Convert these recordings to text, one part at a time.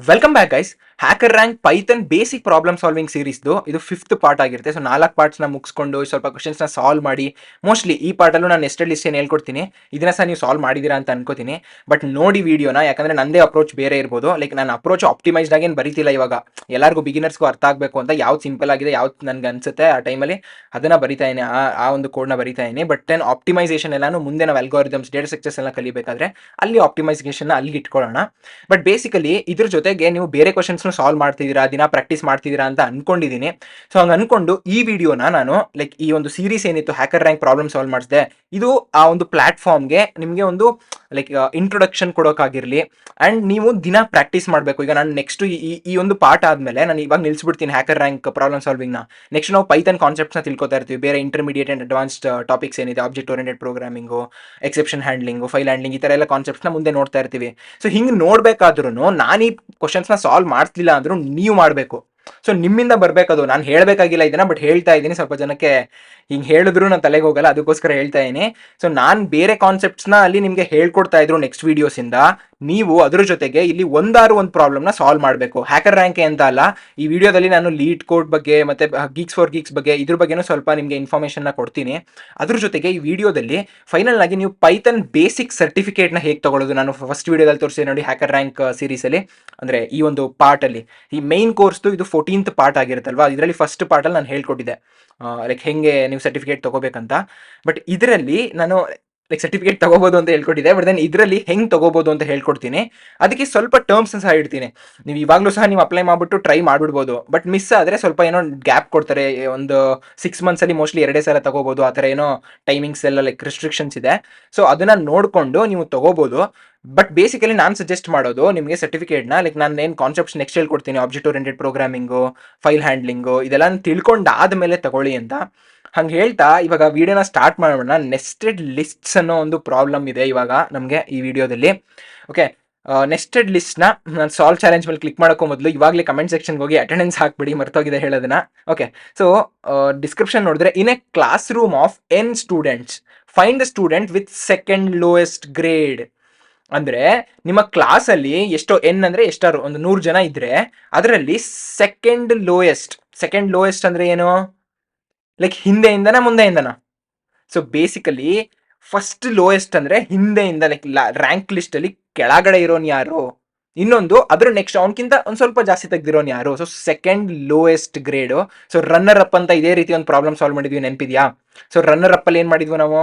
Welcome back guys. HackerRank Python basic problem solving ಸೀರೀಸ್ದು ಇದು 5th part ಆಗಿರುತ್ತೆ. So 4 ಪಾರ್ಟ್ಸ್ನ ಮುಗಿಸ್ಕೊಂಡು ಸ್ವಲ್ಪ ಕ್ವಶನ್ಸ್ನ ಸಾಲ್ವ್ ಮಾಡಿ, ಮೋಸ್ಟ್ಲಿ ಈ ಪಾರ್ಟಲ್ಲೂ ನಾನು ನೆಸ್ಟೆಡ್ ಲಿಸ್ಟ್ ಏನು ಹೇಳ್ಕೊಡ್ತೀನಿ ಇದನ್ನ ಸಹ ನೀವು ಸಾಲ್ವ್ ಮಾಡಿದ್ದೀರಾ ಅಂತ ಅನ್ಕೋತೀನಿ. ಬಟ್ ನೋಡಿ ವಿಡಿಯೋನ, ಯಾಕಂದ್ರೆ ನಂದೇ ಅಪ್ರೋಚ್ ಬೇರೆ ಇರ್ಬೋದು. ಲೈಕ್ ನಾನು ಅಪ್ರೋಚ್ ಆಪ್ಟಿಮೈಸ್ಡ್ ಆಗಿ ಏನು ಬರೀತಿಲ್ಲ ಇವಾಗ. ಎಲ್ಲರಿಗೂ ಬಿಗಿನರ್ಸ್ಗೂ ಅರ್ಥ ಆಗಬೇಕು ಅಂತ ಯಾವ್ದು ಸಿಂಪಲ್ ಆಗಿದೆ, ಯಾವ್ದು ನನಗೆ ಅನ್ಸುತ್ತೆ ಆ ಟೈಮಲ್ಲಿ ಅದನ್ನ ಬರಿತಾ ಇದೀನಿ, ಆ ಒಂದು ಕೋಡ್ನ ಬರಿತಾ ಇದೀನಿ. ಬಟ್ ದೆನ್ ಆಪ್ಟಿಮೈಸೇಷನ್ ಎಲ್ಲಾನು ಮುಂದೆ ನಾವು ಅಲ್ಗೋರಿದಮ್ಸ್, ಡೇಟಾ ಸ್ಟ್ರಕ್ಚರ್ಸ್ ಎಲ್ಲ ಕಲಿಬೇಕಾದ್ರೆ ಅಲ್ಲಿ ಆಪ್ಟಿಮೈಸೇಷನ್ ಅಲ್ಲಿ ಇಟ್ಕೊಳ್ಳೋಣ. ಬಟ್ ಬೇಸಿಕಲಿ ಇದ್ರ ಜೊತೆಗೆ ನೀವು ಬೇರೆ ಕ್ವಶನ್ಸ್ ಸಾಲ್ವ್ ಮಾಡ್ತಿದ್ದೀರಾ, ದಿನ ಪ್ರಾಕ್ಟೀಸ್ ಮಾಡ್ತಿದ್ದೀರಾ ಅಂತ ಅನ್ಕೊಂಡಿದ್ದೀನಿ. ಸೊ ಹಂಗೆ ಅನ್ಕೊಂಡು ಈ ವಿಡಿಯೋನ ನಾನು ಲೈಕ್ ಈ ಒಂದು ಸೀರೀಸ್ ಏನಿತ್ತು ಹ್ಯಾಕರ್ ರ್ಯಾಂಕ್ ಪ್ರಾಬ್ಲಮ್ ಸಾಲ್ವ್ ಮಾಡಿಸಿದೆ, ಇದು ಆ ಒಂದು ಪ್ಲಾಟ್ಫಾರ್ಮ್ಗೆ ನಿಮಗೆ ಒಂದು ಲೈಕ್ ಇಂಟ್ರೊಡಕ್ಷನ್ ಕೊಡೋಕ್ಕಾಗಿರಲಿ. ಆ್ಯಂಡ್ ನೀವು ದಿನ ಪ್ರಾಕ್ಟೀಸ್ ಮಾಡಬೇಕು. ಈಗ ನಾನು ನೆಕ್ಸ್ಟ್ ಈ ಒಂದು ಪಾರ್ಟ್ ಆದಮೇಲೆ ನಾನು ಇವಾಗ ನಿಲ್ಲಿಸ್ಬಿಡ್ತೀನಿ ಹ್ಯಾಕರ್ ರ್ಯಾಂಕ್ ಪ್ರಾಬ್ಲಮ್ ಸಾಲ್ವಿಂಗ್ನ. ನೆಕ್ಸ್ಟ್ ನಾವು ಪೈಥನ್ ಕಾನ್ಸೆಪ್ಟ್ಸ್ನ ತಿಳ್ಕೊತಾ ಇರ್ತೀವಿ. ಬೇರೆ ಇಂಟರ್ಮೀಡಿಯೇಟ್ ಆ್ಯಂಡ್ ಅಡ್ವಾನ್ಸ್ಡ್ ಟಾಪಿಕ್ಸ್ ಏನಿದೆ, object oriented programming, exception handling, file handling, ಈ ಥರ ಎಲ್ಲ ಕಾನ್ಸೆಪ್ಟ್ಸ್ನ ಮುಂದೆ ನೋಡ್ತಾ ಇರ್ತೀವಿ. ಸೊ ಹಿಂಗೆ ನೋಡ್ಬೇಕಾದ್ರೂ ನಾನು ಈ ಕ್ವಶನ್ಸ್ನ ಸಾಲ್ವ್ ಮಾಡ್ತಿಲ್ಲ ಅಂದ್ರೂ ನೀವು ಮಾಡಬೇಕು. ಸೊ ನಿಮ್ಮಿಂದ ಬರಬೇಕದು, ನಾನು ಹೇಳಬೇಕಾಗಿಲ್ಲ ಇದನ್ನ, ಬಟ್ ಹೇಳ್ತಾ ಇದ್ದೀನಿ. ಸ್ವಲ್ಪ ಜನಕ್ಕೆ ಹಿಂಗೆ ಹೇಳಿದ್ರು ನಾನು ತಲೆಗೆ ಹೋಗಲ್ಲ, ಅದಕ್ಕೋಸ್ಕರ ಹೇಳ್ತಾ ಇದ್ದೀನಿ. ಸೊ ನಾನು ಬೇರೆ ಕಾನ್ಸೆಪ್ಟ್ಸ್ನ ಅಲ್ಲಿ ನಿಮಗೆ ಹೇಳ್ಕೊಡ್ತಾ ಇದ್ರು ನೆಕ್ಸ್ಟ್ ವೀಡಿಯೋಸಿಂದ, ನೀವು ಅದ್ರ ಜೊತೆಗೆ ಇಲ್ಲಿ ಒಂದು ಪ್ರಾಬ್ಲಮ್ನ ಸಾಲ್ವ್ ಮಾಡಬೇಕು. ಹ್ಯಾಕರ್ ರ್ಯಾಂಕ್ ಅಂತ ಅಲ್ಲ, ಈ ವಿಡಿಯೋದಲ್ಲಿ ನಾನು ಲೀಡ್ ಕೋಡ್ ಬಗ್ಗೆ ಮತ್ತೆ ಗೀಕ್ಸ್ ಫಾರ್ ಗೀಕ್ಸ್ ಬಗ್ಗೆ ಇದ್ರ ಬಗ್ಗೆನೂ ಸ್ವಲ್ಪ ನಿಮಗೆ ಇನ್ಫಾರ್ಮೇಷನ್ನ ಕೊಡ್ತೀನಿ. ಅದ್ರ ಜೊತೆಗೆ ಈ ವಿಡಿಯೋದಲ್ಲಿ ಫೈನಲ್ ಆಗಿ ನೀವು ಪೈಥನ್ ಬೇಸಿಕ್ ಸರ್ಟಿಫಿಕೇಟ್ನ ಹೇಗೆ ತಗೊಳ್ಳೋದು, ನಾನು ಫಸ್ಟ್ ವಿಡಿಯೋದಲ್ಲಿ ತೋರಿಸಿ ನೋಡಿ ಹ್ಯಾಕರ್ ರ್ಯಾಂಕ್ ಸೀರೀಸಲ್ಲಿ, ಅಂದರೆ ಈ ಒಂದು ಪಾರ್ಟಲ್ಲಿ ಈ ಮೈನ್ ಕೋರ್ಸ್ದು ಇದು 14th ಪಾರ್ಟ್ ಆಗಿರುತ್ತಲ್ವಾ. ಇದರಲ್ಲಿ ಫಸ್ಟ್ ಪಾರ್ಟಲ್ಲಿ ನಾನು ಹೇಳ್ಕೊಟ್ಟಿದ್ದೆ ಲೈಕ್ ಹೆಂಗೆ ನೀವು ಸರ್ಟಿಫಿಕೇಟ್ ತಗೋಬೇಕಂತ. ಬಟ್ ಇದರಲ್ಲಿ ನಾನು ಲೈಕ್ ಸರ್ಟಿಫಿಕೇಟ್ ತಗೋಬೋದು ಅಂತ ಹೇಳ್ಕೊಟ್ಟಿದ್ದೆ, ಬಟ್ ದೆನ್ ಇದರಲ್ಲಿ ಹೆಂಗೆ ತಗೋಬೋದು ಅಂತ ಹೇಳ್ಕೊಡ್ತೀನಿ. ಅದಕ್ಕೆ ಸ್ವಲ್ಪ ಟರ್ಮ್ಸ್ ಸಹ ಇಡ್ತೀನಿ. ನೀವು ಇವಾಗಲೂ ಸಹ ನೀವು ಅಪ್ಲೈ ಮಾಡಿಬಿಟ್ಟು ಟ್ರೈ ಮಾಡಿಬಿಡ್ಬೋದು. ಬಟ್ ಮಿಸ್ ಆದರೆ ಸ್ವಲ್ಪ ಏನೋ ಗ್ಯಾಪ್ ಕೊಡ್ತಾರೆ, ಒಂದು 6 ಮಂತ್ಸಲ್ಲಿ ಮೋಸ್ಟ್ಲಿ 2 ಸಲ ತಗೋಬೋದು, ಆ ಥರ ಏನೋ ಟೈಮಿಂಗ್ಸ್ ಎಲ್ಲ ಲೈಕ್ ರಿಸ್ಟ್ರಿಕ್ಷನ್ಸ್ ಇದೆ. ಸೊ ಅದನ್ನು ನೋಡಿಕೊಂಡು ನೀವು ತಗೋಬೋದು. ಬಟ್ ಬೇಸಿಕಲಿ ನಾನು ಸಜೆಸ್ಟ್ ಮಾಡೋದು ನಿಮಗೆ ಸರ್ಟಿಫಿಕೇಟ್ನ ಲೈಕ್ ನಾನು ಏನು ಕಾನ್ಸೆಪ್ಟ್ಸ್ ನೆಕ್ಸ್ಟ್ ಹೇಳ್ಕೊಡ್ತೀನಿ, object oriented programming, file handling, ಇದೆಲ್ಲ ತಿಳ್ಕೊಂಡಾದ್ಮೇಲೆ ತಗೊಳ್ಳಿ ಅಂತ. ಹಂಗೆ ಹೇಳ್ತಾ ಇವಾಗ ವಿಡಿಯೋನ ಸ್ಟಾರ್ಟ್ ಮಾಡೋಣ. ನೆಸ್ಟೆಡ್ ಲಿಸ್ಟ್ಸ್ ಅನ್ನೋ ಒಂದು ಪ್ರಾಬ್ಲಮ್ ಇದೆ ಇವಾಗ ನಮಗೆ ಈ ವಿಡಿಯೋದಲ್ಲಿ. ಓಕೆ, ನೆಸ್ಟೆಡ್ ಲಿಸ್ಟ್ನ ನಾನು ಸಾಲ್ವ್ ಚಾಲೆಂಜ್ ಮೇಲೆ ಕ್ಲಿಕ್ ಮಾಡೋಕ್ಕೂ ಮೊದಲು ಇವಾಗಲೇ ಕಮೆಂಟ್ ಸೆಕ್ಷನ್ಗೆ ಹೋಗಿ ಅಟೆಂಡೆನ್ಸ್ ಹಾಕ್ಬಿಡಿ, ಮರ್ತೋಗಿದೆ ಹೇಳೋದನ್ನ. ಓಕೆ, ಸೊ ಡಿಸ್ಕ್ರಿಪ್ಷನ್ ನೋಡಿದ್ರೆ, in a class room of n students find the student with second lowest grade. ಅಂದರೆ ನಿಮ್ಮ ಕ್ಲಾಸಲ್ಲಿ ಎಷ್ಟೋ ಎನ್ ಅಂದರೆ ಎಷ್ಟಾರು ಒಂದು 100 ಜನ ಇದ್ದರೆ ಅದರಲ್ಲಿ ಸೆಕೆಂಡ್ ಲೋಯೆಸ್ಟ್ ಅಂದರೆ ಏನು, ಲೈಕ್ ಹಿಂದೆಯಿಂದನ ಮುಂದೆಯಿಂದನ. ಸೊ ಬೇಸಿಕಲಿ ಫಸ್ಟ್ ಲೋಯೆಸ್ಟ್ ಅಂದರೆ ಹಿಂದೆಯಿಂದ, ಲೈಕ್ ರ್ಯಾಂಕ್ ಲಿಸ್ಟಲ್ಲಿ ಕೆಳಗಡೆ ಇರೋನು ಯಾರು, ಇನ್ನೊಂದು ಅದ್ರ ನೆಕ್ಸ್ಟ್ ಅವನಕ್ಕಿಂತ ಒಂದು ಸ್ವಲ್ಪ ಜಾಸ್ತಿ ತೆಗ್ದಿರೋನು ಯಾರು. So second lowest grade. So runner up ಅಂತ ಇದೇ ರೀತಿ ಒಂದು ಪ್ರಾಬ್ಲಮ್ ಸಾಲ್ವ್ ಮಾಡಿದ್ವಿ, ನೆನಪಿದ್ಯಾ? ಸೊ ರನ್ನರ್ ಅಪ್ಪಲ್ಲಿ ಏನು ಮಾಡಿದ್ವಿ ನಾವು,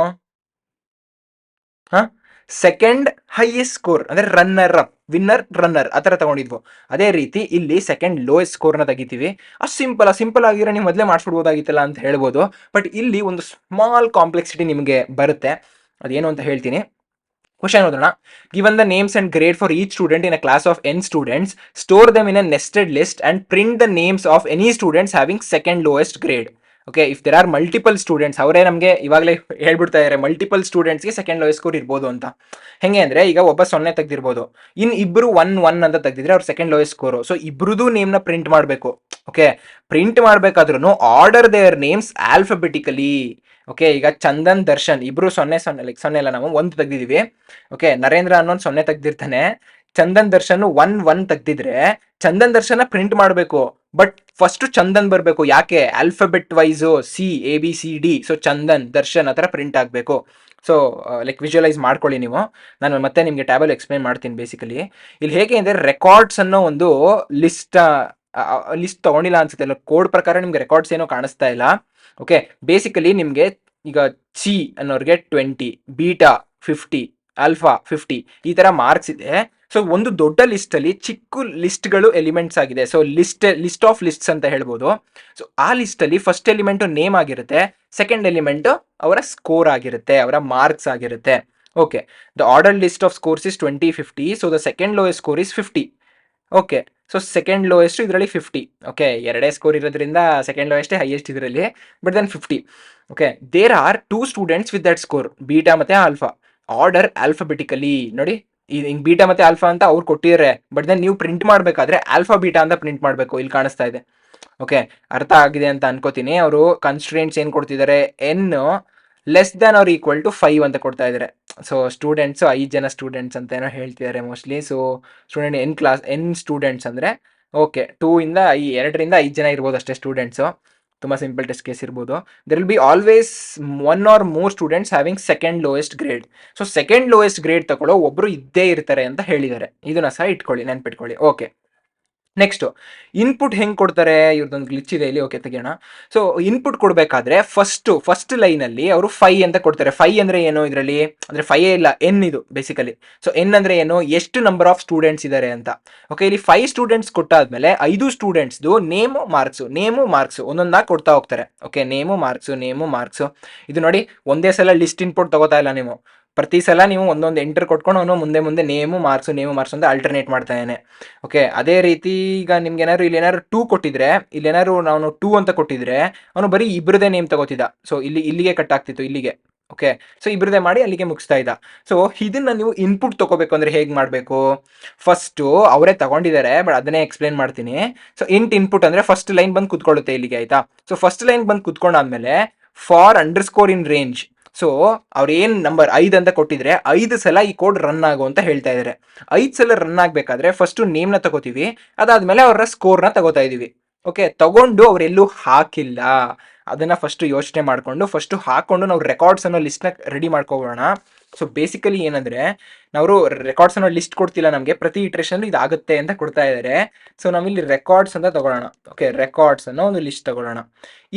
ಹಾಂ, ಸೆಕೆಂಡ್ ಹೈಯೆಸ್ಟ್ ಸ್ಕೋರ್ ಅಂದರೆ ರನ್ನರ್ ಅಪ್, ವಿನ್ನರ್ ರನ್ನರ್ ಆ ಥರ ತಗೊಂಡಿದ್ವು. ಅದೇ ರೀತಿ ಇಲ್ಲಿ ಸೆಕೆಂಡ್ ಲೋಯೆಸ್ಟ್ ಸ್ಕೋರ್ನ ತೆಗಿತೀವಿ. ಅಷ್ಟು ಸಿಂಪಲ್ ಆಗಿರೋ ನೀವು ಮೊದಲೇ ಮಾಡಿಸ್ಬಿಡ್ಬೋದಾಗಿತ್ತಲ್ಲ ಅಂತ ಹೇಳ್ಬೋದು. ಬಟ್ ಇಲ್ಲಿ ಒಂದು ಸ್ಮಾಲ್ ಕಾಂಪ್ಲೆಕ್ಸಿಟಿ ನಿಮಗೆ ಬರುತ್ತೆ, ಅದೇನು ಅಂತ ಹೇಳ್ತೀನಿ. ಕ್ವಶನ್ ಓದೋಣ. Given the names and grade for each student in a class of n students, store them in a nested list and print the names of any students having second lowest grade. Okay, if there are multiple students, ಅವರೇ ನಮಗೆ ಇವಾಗಲೇ ಹೇಳ್ಬಿಡ್ತಾ ಇದ್ದಾರೆ multiple ಸ್ಟೂಡೆಂಟ್ಸ್ಗೆ second lowest score ಇರ್ಬೋದು ಅಂತ. ಹೆಂಗೆ ಅಂದರೆ, ಈಗ ಒಬ್ಬ 0 ತೆಗೆದಿರ್ಬೋದು, ಇನ್ನು ಇಬ್ಬರು 1 ಅಂತ ತೆಗೆದಿದ್ರೆ ಅವ್ರು ಸೆಕೆಂಡ್ ಲೋಯೆಸ್ಟ್ ಸ್ಕೋರು. ಸೊ ಇಬ್ರದ್ದು ನೇಮ್ನ ಪ್ರಿಂಟ್ ಮಾಡಬೇಕು. ಓಕೆ, ಪ್ರಿಂಟ್ ಮಾಡಬೇಕಾದ್ರೂ order their names alphabetically. Okay, ಈಗ ಚಂದನ್ ದರ್ಶನ್ ಇಬ್ರು 0 ಲೈಕ್ 0 ಎಲ್ಲ ನಾವು 1 ತೆಗ್ದಿದ್ದೀವಿ. ಓಕೆ, ನರೇಂದ್ರ ಅನ್ನೋನು 0 ತೆಗ್ದಿರ್ತಾನೆ, ಚಂದನ್ ದರ್ಶನ್ 1 ತೆಗ್ದಿದ್ರೆ ಚಂದನ್ ದರ್ಶನ ಪ್ರಿಂಟ್ ಮಾಡಬೇಕು. ಬಟ್ ಫಸ್ಟ್ ಚಂದನ್ ಬರಬೇಕು. ಯಾಕೆ? Alphabet wise ABCD. So Chandan Darshan ಆ ಥರ ಪ್ರಿಂಟ್ ಆಗಬೇಕು. ಸೊ ಲೈಕ್ ವಿಜುವಲೈಸ್ ಮಾಡ್ಕೊಳ್ಳಿ ನೀವು. ನಾನು ಮತ್ತೆ ನಿಮಗೆ ಟ್ಯಾಬಲ್ ಎಕ್ಸ್ಪ್ಲೈನ್ ಮಾಡ್ತೀನಿ. ಬೇಸಿಕಲಿ ಇಲ್ಲಿ ಹೇಗೆ ಅಂದರೆ, ರೆಕಾರ್ಡ್ಸ್ ಅನ್ನೋ ಒಂದು ಲಿಸ್ಟ್ ತೊಗೊಂಡಿಲ್ಲ ಅನ್ಸುತ್ತೆ, ಇಲ್ಲ ಕೋಡ್ ಪ್ರಕಾರ ನಿಮ್ಗೆ ರೆಕಾರ್ಡ್ಸ್ ಏನೋ ಕಾಣಿಸ್ತಾ ಇಲ್ಲ. ಓಕೆ, ಬೇಸಿಕಲಿ ನಿಮಗೆ ಈಗ ಸಿ ಅನ್ನೋರಿಗೆ 20, ಬೀಟಾ 50, ಆಲ್ಫಾ 50 ಈ ಥರ ಮಾರ್ಕ್ಸ್ ಇದೆ. ಸೊ ಒಂದು ದೊಡ್ಡ ಲಿಸ್ಟಲ್ಲಿ ಚಿಕ್ಕ ಲಿಸ್ಟ್ಗಳು ಎಲಿಮೆಂಟ್ಸ್ ಆಗಿದೆ. ಸೊ ಲಿಸ್ಟ್ ಆಫ್ ಲಿಸ್ಟ್ಸ್ ಅಂತ ಹೇಳ್ಬೋದು. ಸೊ ಆ ಲಿಸ್ಟಲ್ಲಿ ಫಸ್ಟ್ ಎಲಿಮೆಂಟು ನೇಮ್ ಆಗಿರುತ್ತೆ, ಸೆಕೆಂಡ್ ಎಲಿಮೆಂಟು ಅವರ ಸ್ಕೋರ್ ಆಗಿರುತ್ತೆ, ಅವರ ಮಾರ್ಕ್ಸ್ ಆಗಿರುತ್ತೆ. Okay, the order list of scores is 20, 50. So the second lowest score is 50. Okay, so second lowest ಇದರಲ್ಲಿ 50. ಓಕೆ, 2 ಸ್ಕೋರ್ ಇರೋದ್ರಿಂದ ಸೆಕೆಂಡ್ ಲೋಯೆಸ್ಟೇ ಹೈಯೆಸ್ಟ್ ಇದರಲ್ಲಿ, but then 50. Okay, there are 2 students with that score, beta ಮತ್ತು alpha. Order alphabetically. ನೋಡಿ, ಹಿಂಗೆ beta ಮತ್ತು alpha ಅಂತ ಅವ್ರು ಕೊಟ್ಟಿದ್ದಾರೆ, ಬಟ್ ದೆನ್ ನೀವು ಪ್ರಿಂಟ್ ಮಾಡಬೇಕಾದ್ರೆ ಆಲ್ಫಾ ಬೀಟಾ ಅಂತ ಪ್ರಿಂಟ್ ಮಾಡಬೇಕು. ಇಲ್ಲಿ ಕಾಣಿಸ್ತಾ ಇದೆ. ಓಕೆ, ಅರ್ಥ ಆಗಿದೆ ಅಂತ ಅನ್ಕೋತೀನಿ. ಅವರು ಕನ್ಸ್ಟ್ರೇಂಟ್ಸ್ ಏನು ಕೊಡ್ತಿದ್ದಾರೆ, n << 5 ಅಂತ ಕೊಡ್ತಾ ಇದ್ದಾರೆ. ಸೊ ಸ್ಟೂಡೆಂಟ್ಸು 5 ಜನ ಸ್ಟೂಡೆಂಟ್ಸ್ ಅಂತ ಏನೋ ಹೇಳ್ತಿದ್ದಾರೆ mostly. So student N students ಅಂದರೆ ಓಕೆ 2ರಿಂದ 5 ಜನ ಇರ್ಬೋದು ಅಷ್ಟೇ ಸ್ಟೂಡೆಂಟ್ಸು. ತುಂಬ ಸಿಂಪಲ್ ಟೆಸ್ಟ್ ಕೇಸ್ ಇರ್ಬೋದು. There will be always 1 or more students having second lowest grade. So second lowest grade ತಗೊಳ್ಳೋ ಒಬ್ಬರು ಇದ್ದೇ ಇರ್ತಾರೆ ಅಂತ ಹೇಳಿದ್ದಾರೆ. ಇದನ್ನ ಸಹ ಇಟ್ಕೊಳ್ಳಿ, ನೆನ್ಪಿಟ್ಕೊಳ್ಳಿ. ಓಕೆ, ನೆಕ್ಸ್ಟ್ ಇನ್ಪುಟ್ ಹೆಂಗೆ ಕೊಡ್ತಾರೆ, ಇವ್ರದ್ದೊಂದು ಗ್ಲಿಚ್ ಇದೆ ಇಲ್ಲಿ. ಓಕೆ, ತೆಗೆಯೋಣ. ಸೊ ಇನ್ಪುಟ್ ಕೊಡಬೇಕಾದ್ರೆ ಫಸ್ಟ್ ಲೈನಲ್ಲಿ ಅವರು 5 ಅಂತ ಕೊಡ್ತಾರೆ. 5 ಅಂದರೆ ಏನು ಇದರಲ್ಲಿ, ಅಂದರೆ 5 ಇಲ್ಲ, ಎನ್ ಇದು ಬೇಸಿಕಲಿ. ಸೊ ಎನ್ ಅಂದರೆ ಏನು, ಎಷ್ಟು ನಂಬರ್ ಆಫ್ ಸ್ಟೂಡೆಂಟ್ಸ್ ಇದ್ದಾರೆ ಅಂತ. ಓಕೆ, ಇಲ್ಲಿ 5 ಸ್ಟೂಡೆಂಟ್ಸ್ ಕೊಟ್ಟಾದ್ಮೇಲೆ 5 ಸ್ಟೂಡೆಂಟ್ಸ್ದು ನೇಮು ಮಾರ್ಕ್ಸು ಒಂದೊಂದಾಗಿ ಕೊಡ್ತಾ ಹೋಗ್ತಾರೆ. Okay, name marks. ಇದು ನೋಡಿ, ಒಂದೇ ಸಲ ಲಿಸ್ಟ್ ಇನ್ಪುಟ್ ತಗೋತಾ ಇಲ್ಲ ನೀವು. ಪ್ರತಿ ಸಲ ನೀವು ಒಂದೊಂದು ಎಂಟರ್ ಕೊಟ್ಕೊಂಡು ಅವನು ಮುಂದೆ ನೇಮು ಮಾರ್ಕ್ಸು ಅಂತ ಅಲ್ಟರ್ನೇಟ್ ಮಾಡ್ತಾ ಇದ್ದಾನೆ. ಓಕೆ, ಅದೇ ರೀತಿ ಈಗ ನಿಮ್ಗೆ ಏನಾದ್ರು 2 ಕೊಟ್ಟಿದ್ರೆ, ಇಲ್ಲೇನಾದ್ರು ನಾವು 2 ಅಂತ ಕೊಟ್ಟಿದ್ರೆ ಅವನು ಬರೀ ಇಬ್ಬರದೇ ನೇಮ್ ತಗೋತಿದ್ದ. ಸೊ ಇಲ್ಲಿಗೆ ಕಟ್ ಆಗ್ತಿತ್ತು, ಇಲ್ಲಿಗೆ. ಓಕೆ, ಸೊ ಇಬ್ಬರದೇ ಮಾಡಿ ಅಲ್ಲಿಗೆ ಮುಗಿಸ್ತಾ ಇದ್ದ. ಸೊ ಇದನ್ನ ನೀವು ಇನ್ಪುಟ್ ತಗೋಬೇಕು ಅಂದ್ರೆ ಹೇಗೆ ಮಾಡಬೇಕು, ಫಸ್ಟು ಅವರೇ ತಗೊಂಡಿದ್ದಾರೆ, ಬಟ್ ಅದನ್ನೇ ಎಕ್ಸ್ಪ್ಲೇನ್ ಮಾಡ್ತೀನಿ. ಸೊ ಇನ್ಪುಟ್ ಅಂದ್ರೆ ಫಸ್ಟ್ ಲೈನ್ ಬಂದು ಕುತ್ಕೊಳ್ಳುತ್ತೆ ಇಲ್ಲಿಗೆ, ಆಯ್ತಾ. ಸೊ ಫಸ್ಟ್ ಲೈನ್ ಬಂದು ಕುತ್ಕೊಂಡಾದ್ಮೇಲೆ for underscore in range. So ಅವ್ರು ಏನು ನಂಬರ್ 5 ಅಂತ ಕೊಟ್ಟಿದ್ರೆ 5 ಸಲ ಈ ಕೋಡ್ ರನ್ ಆಗು ಅಂತ ಹೇಳ್ತಾ ಇದ್ದಾರೆ. 5 ಸಲ ರನ್ ಆಗಬೇಕಾದ್ರೆ ಫಸ್ಟು ನೇಮ್ನ ತಗೋತೀವಿ, ಅದಾದ್ಮೇಲೆ ಅವರ ಸ್ಕೋರ್ನ ತಗೋತಾ ಇದೀವಿ. ಓಕೆ, ತಗೊಂಡು ಅವರೆಲ್ಲೂ ಹಾಕಿಲ್ಲ, ಅದನ್ನ ಫಸ್ಟ್ ಯೋಚನೆ ಮಾಡಿಕೊಂಡು ಫಸ್ಟ್ ಹಾಕೊಂಡು ನಾವು ರೆಕಾರ್ಡ್ಸ್ ಅನ್ನೋ ಲಿಸ್ಟ್ನ ರೆಡಿ ಮಾಡ್ಕೋಬೋಣ. ಸೊ ಬೇಸಿಕಲಿ ಏನಂದ್ರೆ, ನಾವು ರೆಕಾರ್ಡ್ಸ್ ಅನ್ನೋ ಲಿಸ್ಟ್ ಕೊಡ್ತಿಲ್ಲ ನಮಗೆ, ಪ್ರತಿ ಇಟ್ರೇಷನ್ ಇದಾಗುತ್ತೆ ಅಂತ ಕೊಡ್ತಾ ಇದ್ದಾರೆ. ಸೊ ನಾವಿಲ್ಲಿ ರೆಕಾರ್ಡ್ಸ್ ಅಂತ ತಗೊಳ್ಳೋಣ. ಓಕೆ, ರೆಕಾರ್ಡ್ಸ್ ಅನ್ನೋ ಒಂದು ಲಿಸ್ಟ್ ತಗೊಳ್ಳೋಣ.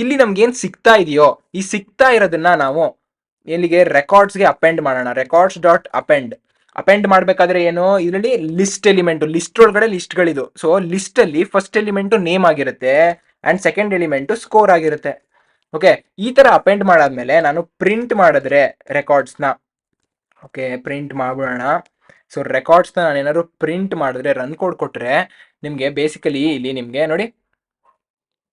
ಇಲ್ಲಿ ನಮ್ಗೆ ಏನ್ ಸಿಗ್ತಾ ಇದೆಯೋ, ಈ ಸಿಗ್ತಾ ಇರೋದನ್ನ ನಾವು ಎಲ್ಲಿಗೆ, ರೆಕಾರ್ಡ್ಸ್ಗೆ ಅಪೆಂಡ್ ಮಾಡೋಣ. ರೆಕಾರ್ಡ್ಸ್ ಡಾಟ್ ಅಪೆಂಡ್ ಮಾಡಬೇಕಾದ್ರೆ ಏನು, ಇದರಲ್ಲಿ ಲಿಸ್ಟ್ ಒಳಗಡೆ ಲಿಸ್ಟ್ಗಳಿದು. ಸೊ ಲಿಸ್ಟ್ ಅಲ್ಲಿ ಫಸ್ಟ್ ಎಲಿಮೆಂಟ್ ನೇಮ್ ಆಗಿರುತ್ತೆ ಅಂಡ್ ಸೆಕೆಂಡ್ ಎಲಿಮೆಂಟ್ ಸ್ಕೋರ್ ಆಗಿರುತ್ತೆ. ಓಕೆ, ಈ ತರ ಅಪೆಂಡ್ ಮಾಡಾದ್ಮೇಲೆ ನಾನು ಪ್ರಿಂಟ್ ಮಾಡಿದ್ರೆ ರೆಕಾರ್ಡ್ಸ್ನ, ಓಕೆ ಪ್ರಿಂಟ್ ಮಾಡ್ಬಿಡೋಣ. ಸೊ ರೆಕಾರ್ಡ್ಸ್ನ ನಾನು ಏನಾದ್ರು ಪ್ರಿಂಟ್ ಮಾಡಿದ್ರೆ, ರನ್ ಕೋಡ್ ಕೊಟ್ರೆ ನಿಮಗೆ ಬೇಸಿಕಲಿ ಇಲ್ಲಿ ನಿಮಗೆ ನೋಡಿ,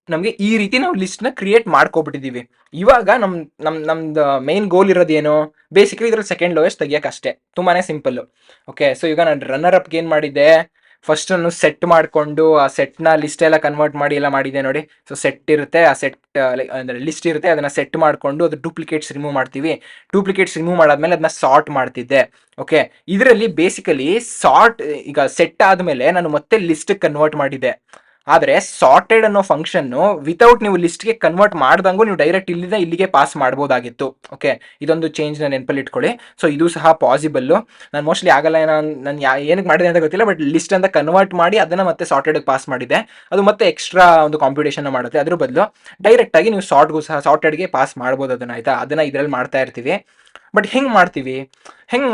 ನಮಗೆ ಈ ರೀತಿ ನಾವು ಲಿಸ್ಟ್ನ ಕ್ರಿಯೇಟ್ ಮಾಡ್ಕೊಬಿಟ್ಟಿದ್ದೀವಿ. ಇವಾಗ ನಮ್ದು ಮೇನ್ ಗೋಲ್ ಇರೋದೇನು, ಬೇಸಿಕಲಿ ಇದ್ರಲ್ಲಿ ಸೆಕೆಂಡ್ ಲೋಯೆಸ್ಟ್ ತೆಗಿಯಕ್ಕೆ ಅಷ್ಟೇ, ತುಂಬಾನೇ ಸಿಂಪಲ್. ಓಕೆ, ಸೊ ಈಗ ನಾನು ರನ್ನರ್ ಅಪ್ಗೆ ಏನು ಮಾಡಿದ್ದೆ, ಫಸ್ಟ್ ನಾನು ಸೆಟ್ ಮಾಡಿಕೊಂಡು ಆ ಸೆಟ್ನ ಲಿಸ್ಟ್ ಎಲ್ಲ ಕನ್ವರ್ಟ್ ಮಾಡಿ ಎಲ್ಲ ಮಾಡಿದೆ ನೋಡಿ. ಸೊ ಸೆಟ್ ಇರುತ್ತೆ, ಆ ಸೆಟ್ ಅಂದರೆ ಲಿಸ್ಟ್ ಇರುತ್ತೆ, ಅದನ್ನು ಸೆಟ್ ಮಾಡಿಕೊಂಡು ಅದು ಡೂಪ್ಲಿಕೇಟ್ಸ್ ರಿಮೂವ್ ಮಾಡ್ತೀವಿ. ಡೂಪ್ಲಿಕೇಟ್ಸ್ ರಿಮೂವ್ ಮಾಡಾದ್ಮೇಲೆ ಅದನ್ನ ಸಾರ್ಟ್ ಮಾಡ್ತಿದ್ದೆ. ಓಕೆ, ಇದರಲ್ಲಿ ಬೇಸಿಕಲಿ ಸಾರ್ಟ್, ಈಗ ಸೆಟ್ ಆದಮೇಲೆ ನಾನು ಮತ್ತೆ ಲಿಸ್ಟ್ ಕನ್ವರ್ಟ್ ಮಾಡಿದ್ದೆ. ಆದರೆ ಸಾರ್ಟೆಡ್ ಅನ್ನೋ ಫಂಕ್ಷನ್ನು ವಿತೌಟ್ ನೀವು ಲಿಸ್ಟ್ಗೆ ಕನ್ವರ್ಟ್ ಮಾಡ್ದಂಗೂ ನೀವು ಡೈರೆಕ್ಟ್ ಇಲ್ಲಿಗೆ ಪಾಸ್ ಮಾಡ್ಬೋದಾಗಿತ್ತು. ಓಕೆ, ಇದೊಂದು ಚೇಂಜ್ನ ನೆನಪಲ್ಲಿ ಇಟ್ಕೊಳ್ಳಿ. ಸೊ ಇದು ಸಹ ಪಾಸಿಬಲ್ಲು. ನಾನು ಮೋಸ್ಟ್ಲಿ ಆಗಲ್ಲ, ನಾನು ಏನಕ್ಕೆ ಮಾಡಿದೆ ಅಂತ ಗೊತ್ತಿಲ್ಲ, ಬಟ್ ಲಿಸ್ಟ್ ಅಂತ ಕನ್ವರ್ಟ್ ಮಾಡಿ ಅದನ್ನು ಮತ್ತೆ ಸಾರ್ಟೆಡ್ಗೆ ಪಾಸ್ ಮಾಡಿದೆ. ಅದು ಮತ್ತೆ ಎಕ್ಸ್ಟ್ರಾ ಒಂದು ಕಾಂಪಿಟೇಷನ್ ಮಾಡುತ್ತೆ. ಅದ್ರ ಬದಲು ಡೈರೆಕ್ಟಾಗಿ ನೀವು ಸಾರ್ಟೆಡ್ಗೆ ಪಾಸ್ ಮಾಡ್ಬೋದು ಅದನ್ನು, ಆಯಿತಾ. ಅದನ್ನು ಇದರಲ್ಲಿ ಮಾಡ್ತಾ ಇರ್ತೀವಿ. ಬಟ್ ಹೆಂಗೆ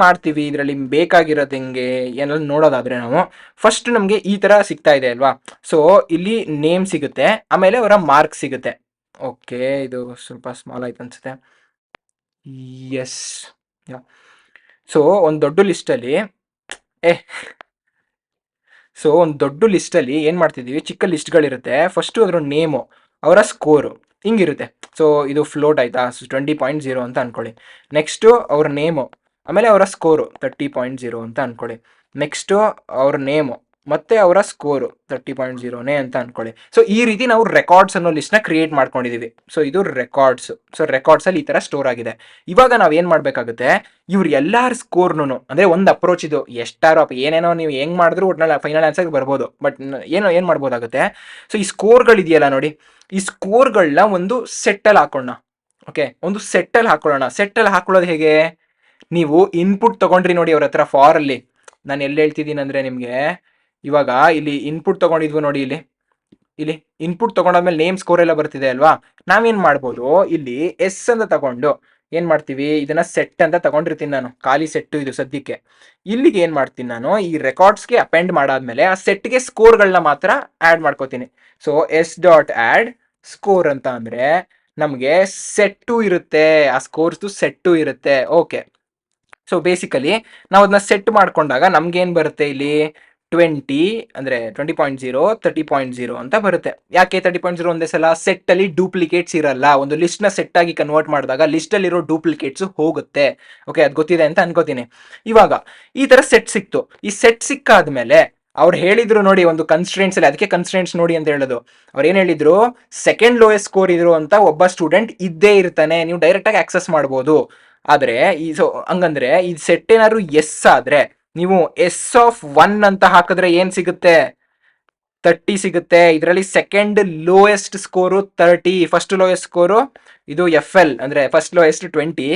ಮಾಡ್ತೀವಿ ಇದರಲ್ಲಿ ಬೇಕಾಗಿರೋದು ಹೆಂಗೆ ಏನೆಲ್ಲ ನೋಡೋದಾದರೆ, ನಾವು ಫಸ್ಟ್ ನಮಗೆ ಈ ಥರ ಸಿಗ್ತಾ ಇದೆ ಅಲ್ವಾ. ಸೊ ಇಲ್ಲಿ ನೇಮ್ ಸಿಗುತ್ತೆ, ಆಮೇಲೆ ಅವರ ಮಾರ್ಕ್ ಸಿಗುತ್ತೆ. ಓಕೆ, ಇದು ಸ್ವಲ್ಪ ಸ್ಮಾಲ್ ಆಯ್ತು ಅನ್ಸುತ್ತೆ. ಎಸ್, ಸೊ ಒಂದು ದೊಡ್ಡ ಲಿಸ್ಟಲ್ಲಿ ಏನು ಮಾಡ್ತಿದ್ದೀವಿ, ಚಿಕ್ಕ ಲಿಸ್ಟ್ಗಳಿರುತ್ತೆ. ಫಸ್ಟು ಅದರ ನೇಮು, ಅವರ ಸ್ಕೋರು ಹಿಂಗಿರುತ್ತೆ. ಸೊ ಇದು ಫ್ಲೋಟ್ ಆಯಿತಾ, 20.0 ಅಂತ ಅಂದ್ಕೊಳ್ಳಿ. ನೆಕ್ಸ್ಟು ಅವ್ರ ನೇಮು, ಆಮೇಲೆ ಅವರ ಸ್ಕೋರು 30.0 ಅಂತ ಅಂದ್ಕೊಳ್ಳಿ. ನೆಕ್ಸ್ಟು ಅವ್ರ ನೇಮು ಮತ್ತು ಅವರ ಸ್ಕೋರು 30.0ನೇ ಅಂತ ಅಂದ್ಕೊಳ್ಳಿ. ಸೊ ಈ ರೀತಿ ನಾವು ರೆಕಾರ್ಡ್ಸ್ ಅನ್ನೋ ಲಿಸ್ಟ್ನ ಕ್ರಿಯೇಟ್ ಮಾಡ್ಕೊಂಡಿದ್ದೀವಿ. ಸೊ ಇದು ರೆಕಾರ್ಡ್ಸು. ಸೊ ರೆಕಾರ್ಡ್ಸಲ್ಲಿ ಈ ಥರ ಸ್ಟೋರ್ ಆಗಿದೆ. ಇವಾಗ ನಾವು ಏನು ಮಾಡಬೇಕಾಗುತ್ತೆ, ಇವ್ರು ಎಲ್ಲರ ಸ್ಕೋರ್ನು, ಅಂದರೆ ಒಂದು ಅಪ್ರೋಚ್ ಇದು, ಎಷ್ಟಾರು ಏನೇನೋ ನೀವು ಹೆಂಗೆ ಮಾಡಿದ್ರು ಒಟ್ಟಿನಲ್ಲಿ ಫೈನಲ್ ಆನ್ಸರ್ಗೆ ಬರ್ಬೋದು. ಬಟ್ ಏನು ಮಾಡ್ಬೋದಾಗುತ್ತೆ, ಸೊ ಈ ಸ್ಕೋರ್ಗಳಿದೆಯಲ್ಲ ನೋಡಿ, ಈ ಸ್ಕೋರ್ಗಳನ್ನ ಒಂದು ಸೆಟ್ಟಲ್ಲಿ ಹಾಕೋಣ. ಓಕೆ, ಒಂದು ಸೆಟ್ಟಲ್ಲಿ ಹಾಕೊಳ್ಳೋದು ಹೇಗೆ, ನೀವು ಇನ್ಪುಟ್ ತೊಗೊಂಡ್ರಿ ನೋಡಿ ಅವ್ರ ಹತ್ರ ಫಾರಲ್ಲಿ. ನಾನು ಎಲ್ಲಿ ಹೇಳ್ತಿದ್ದೀನಿ ಅಂದರೆ, ನಿಮಗೆ ಇವಾಗ ಇಲ್ಲಿ ಇನ್ಪುಟ್ ತೊಗೊಂಡಿದ್ವು ನೋಡಿ, ಇಲ್ಲಿ ಇನ್ಪುಟ್ ತೊಗೊಂಡಾದ್ಮೇಲೆ ನೇಮ್ ಸ್ಕೋರ್ ಎಲ್ಲ ಬರ್ತಿದೆ ಅಲ್ವಾ. ನಾವೇನು ಮಾಡ್ಬೋದು, ಇಲ್ಲಿ ಎಸ್ ಅಂತ ತಗೊಂಡು ಏನು ಮಾಡ್ತೀವಿ, ಇದನ್ನ ಸೆಟ್ ಅಂತ ತಗೊಂಡಿರ್ತೀನಿ ನಾನು, ಖಾಲಿ ಸೆಟ್ಟು ಇದು ಸದ್ಯಕ್ಕೆ. ಇಲ್ಲಿಗೆ ಏನು ಮಾಡ್ತೀನಿ ನಾನು, ಈ ರೆಕಾರ್ಡ್ಸ್ಗೆ ಅಪೆಂಡ್ ಮಾಡಾದ್ಮೇಲೆ ಆ ಸೆಟ್ಗೆ ಸ್ಕೋರ್ಗಳನ್ನ ಮಾತ್ರ ಆ್ಯಡ್ ಮಾಡ್ಕೋತೀನಿ. So S dot add score ಅಂತ ಅಂದರೆ ನಮಗೆ ಸೆಟ್ಟು ಇರುತ್ತೆ, ಆ ಸ್ಕೋರ್ಸ್ದು ಸೆಟ್ಟು ಇರುತ್ತೆ. ಓಕೆ, ಸೊ ಬೇಸಿಕಲಿ ನಾವು ಅದನ್ನ ಸೆಟ್ ಮಾಡ್ಕೊಂಡಾಗ ನಮ್ಗೇನು ಬರುತ್ತೆ, ಇಲ್ಲಿ 20 ಅಂದರೆ 20.0 30.0 ಅಂತ ಬರುತ್ತೆ. ಯಾಕೆ 30.0 ಒಂದೇ ಸಲ, ಸೆಟ್ಟಲ್ಲಿ ಡೂಪ್ಲಿಕೇಟ್ಸ್ ಇರಲ್ಲ. ಒಂದು ಲಿಸ್ಟ್ನ ಸೆಟ್ಟಾಗಿ ಕನ್ವರ್ಟ್ ಮಾಡಿದಾಗ ಲಿಸ್ಟಲ್ಲಿರೋ ಡೂಪ್ಲಿಕೇಟ್ಸು ಹೋಗುತ್ತೆ. ಓಕೆ, ಅದು ಗೊತ್ತಿದೆ ಅಂತ ಅನ್ಕೋತೀನಿ. ಇವಾಗ ಈ ಥರ ಸೆಟ್ ಸಿಕ್ತು. ಈ ಸೆಟ್ ಸಿಕ್ಕಾದ್ಮೇಲೆ ಅವ್ರು ಹೇಳಿದ್ರು ನೋಡಿ, ಒಂದು ಕನ್ಸ್ಟ್ರೆಂಟ್ಸ್ ಅಲ್ಲಿ, ಅದಕ್ಕೆ ಕನ್ಸ್ಟ್ರೆಂಟ್ಸ್ ನೋಡಿ ಅಂತ ಹೇಳೋದು. ಅವ್ರು ಏನು ಹೇಳಿದ್ರು, ಸೆಕೆಂಡ್ ಲೋಯೆಸ್ಟ್ ಸ್ಕೋರ್ ಇದ್ರು ಅಂತ ಒಬ್ಬ ಸ್ಟೂಡೆಂಟ್ ಇದ್ದೇ ಇರ್ತಾನೆ, ನೀವು ಡೈರೆಕ್ಟಾಗಿ ಆಕ್ಸೆಸ್ ಮಾಡ್ಬೋದು. ಆದ್ರೆ ಈ ಸೊ ಹಂಗಂದ್ರೆ ಈ ಸೆಟ್ ಏನಾದ್ರು ಎಸ್ ಆದ್ರೆ ನೀವು ಎಸ್ ಆಫ್ ಒನ್ ಅಂತ ಹಾಕಿದ್ರೆ ಏನ್ ಸಿಗುತ್ತೆ? 30 ಸಿಗುತ್ತೆ. ಇದರಲ್ಲಿ second lowest score 30, first lowest score ಇದು FL ಅಂದ್ರೆ first lowest 20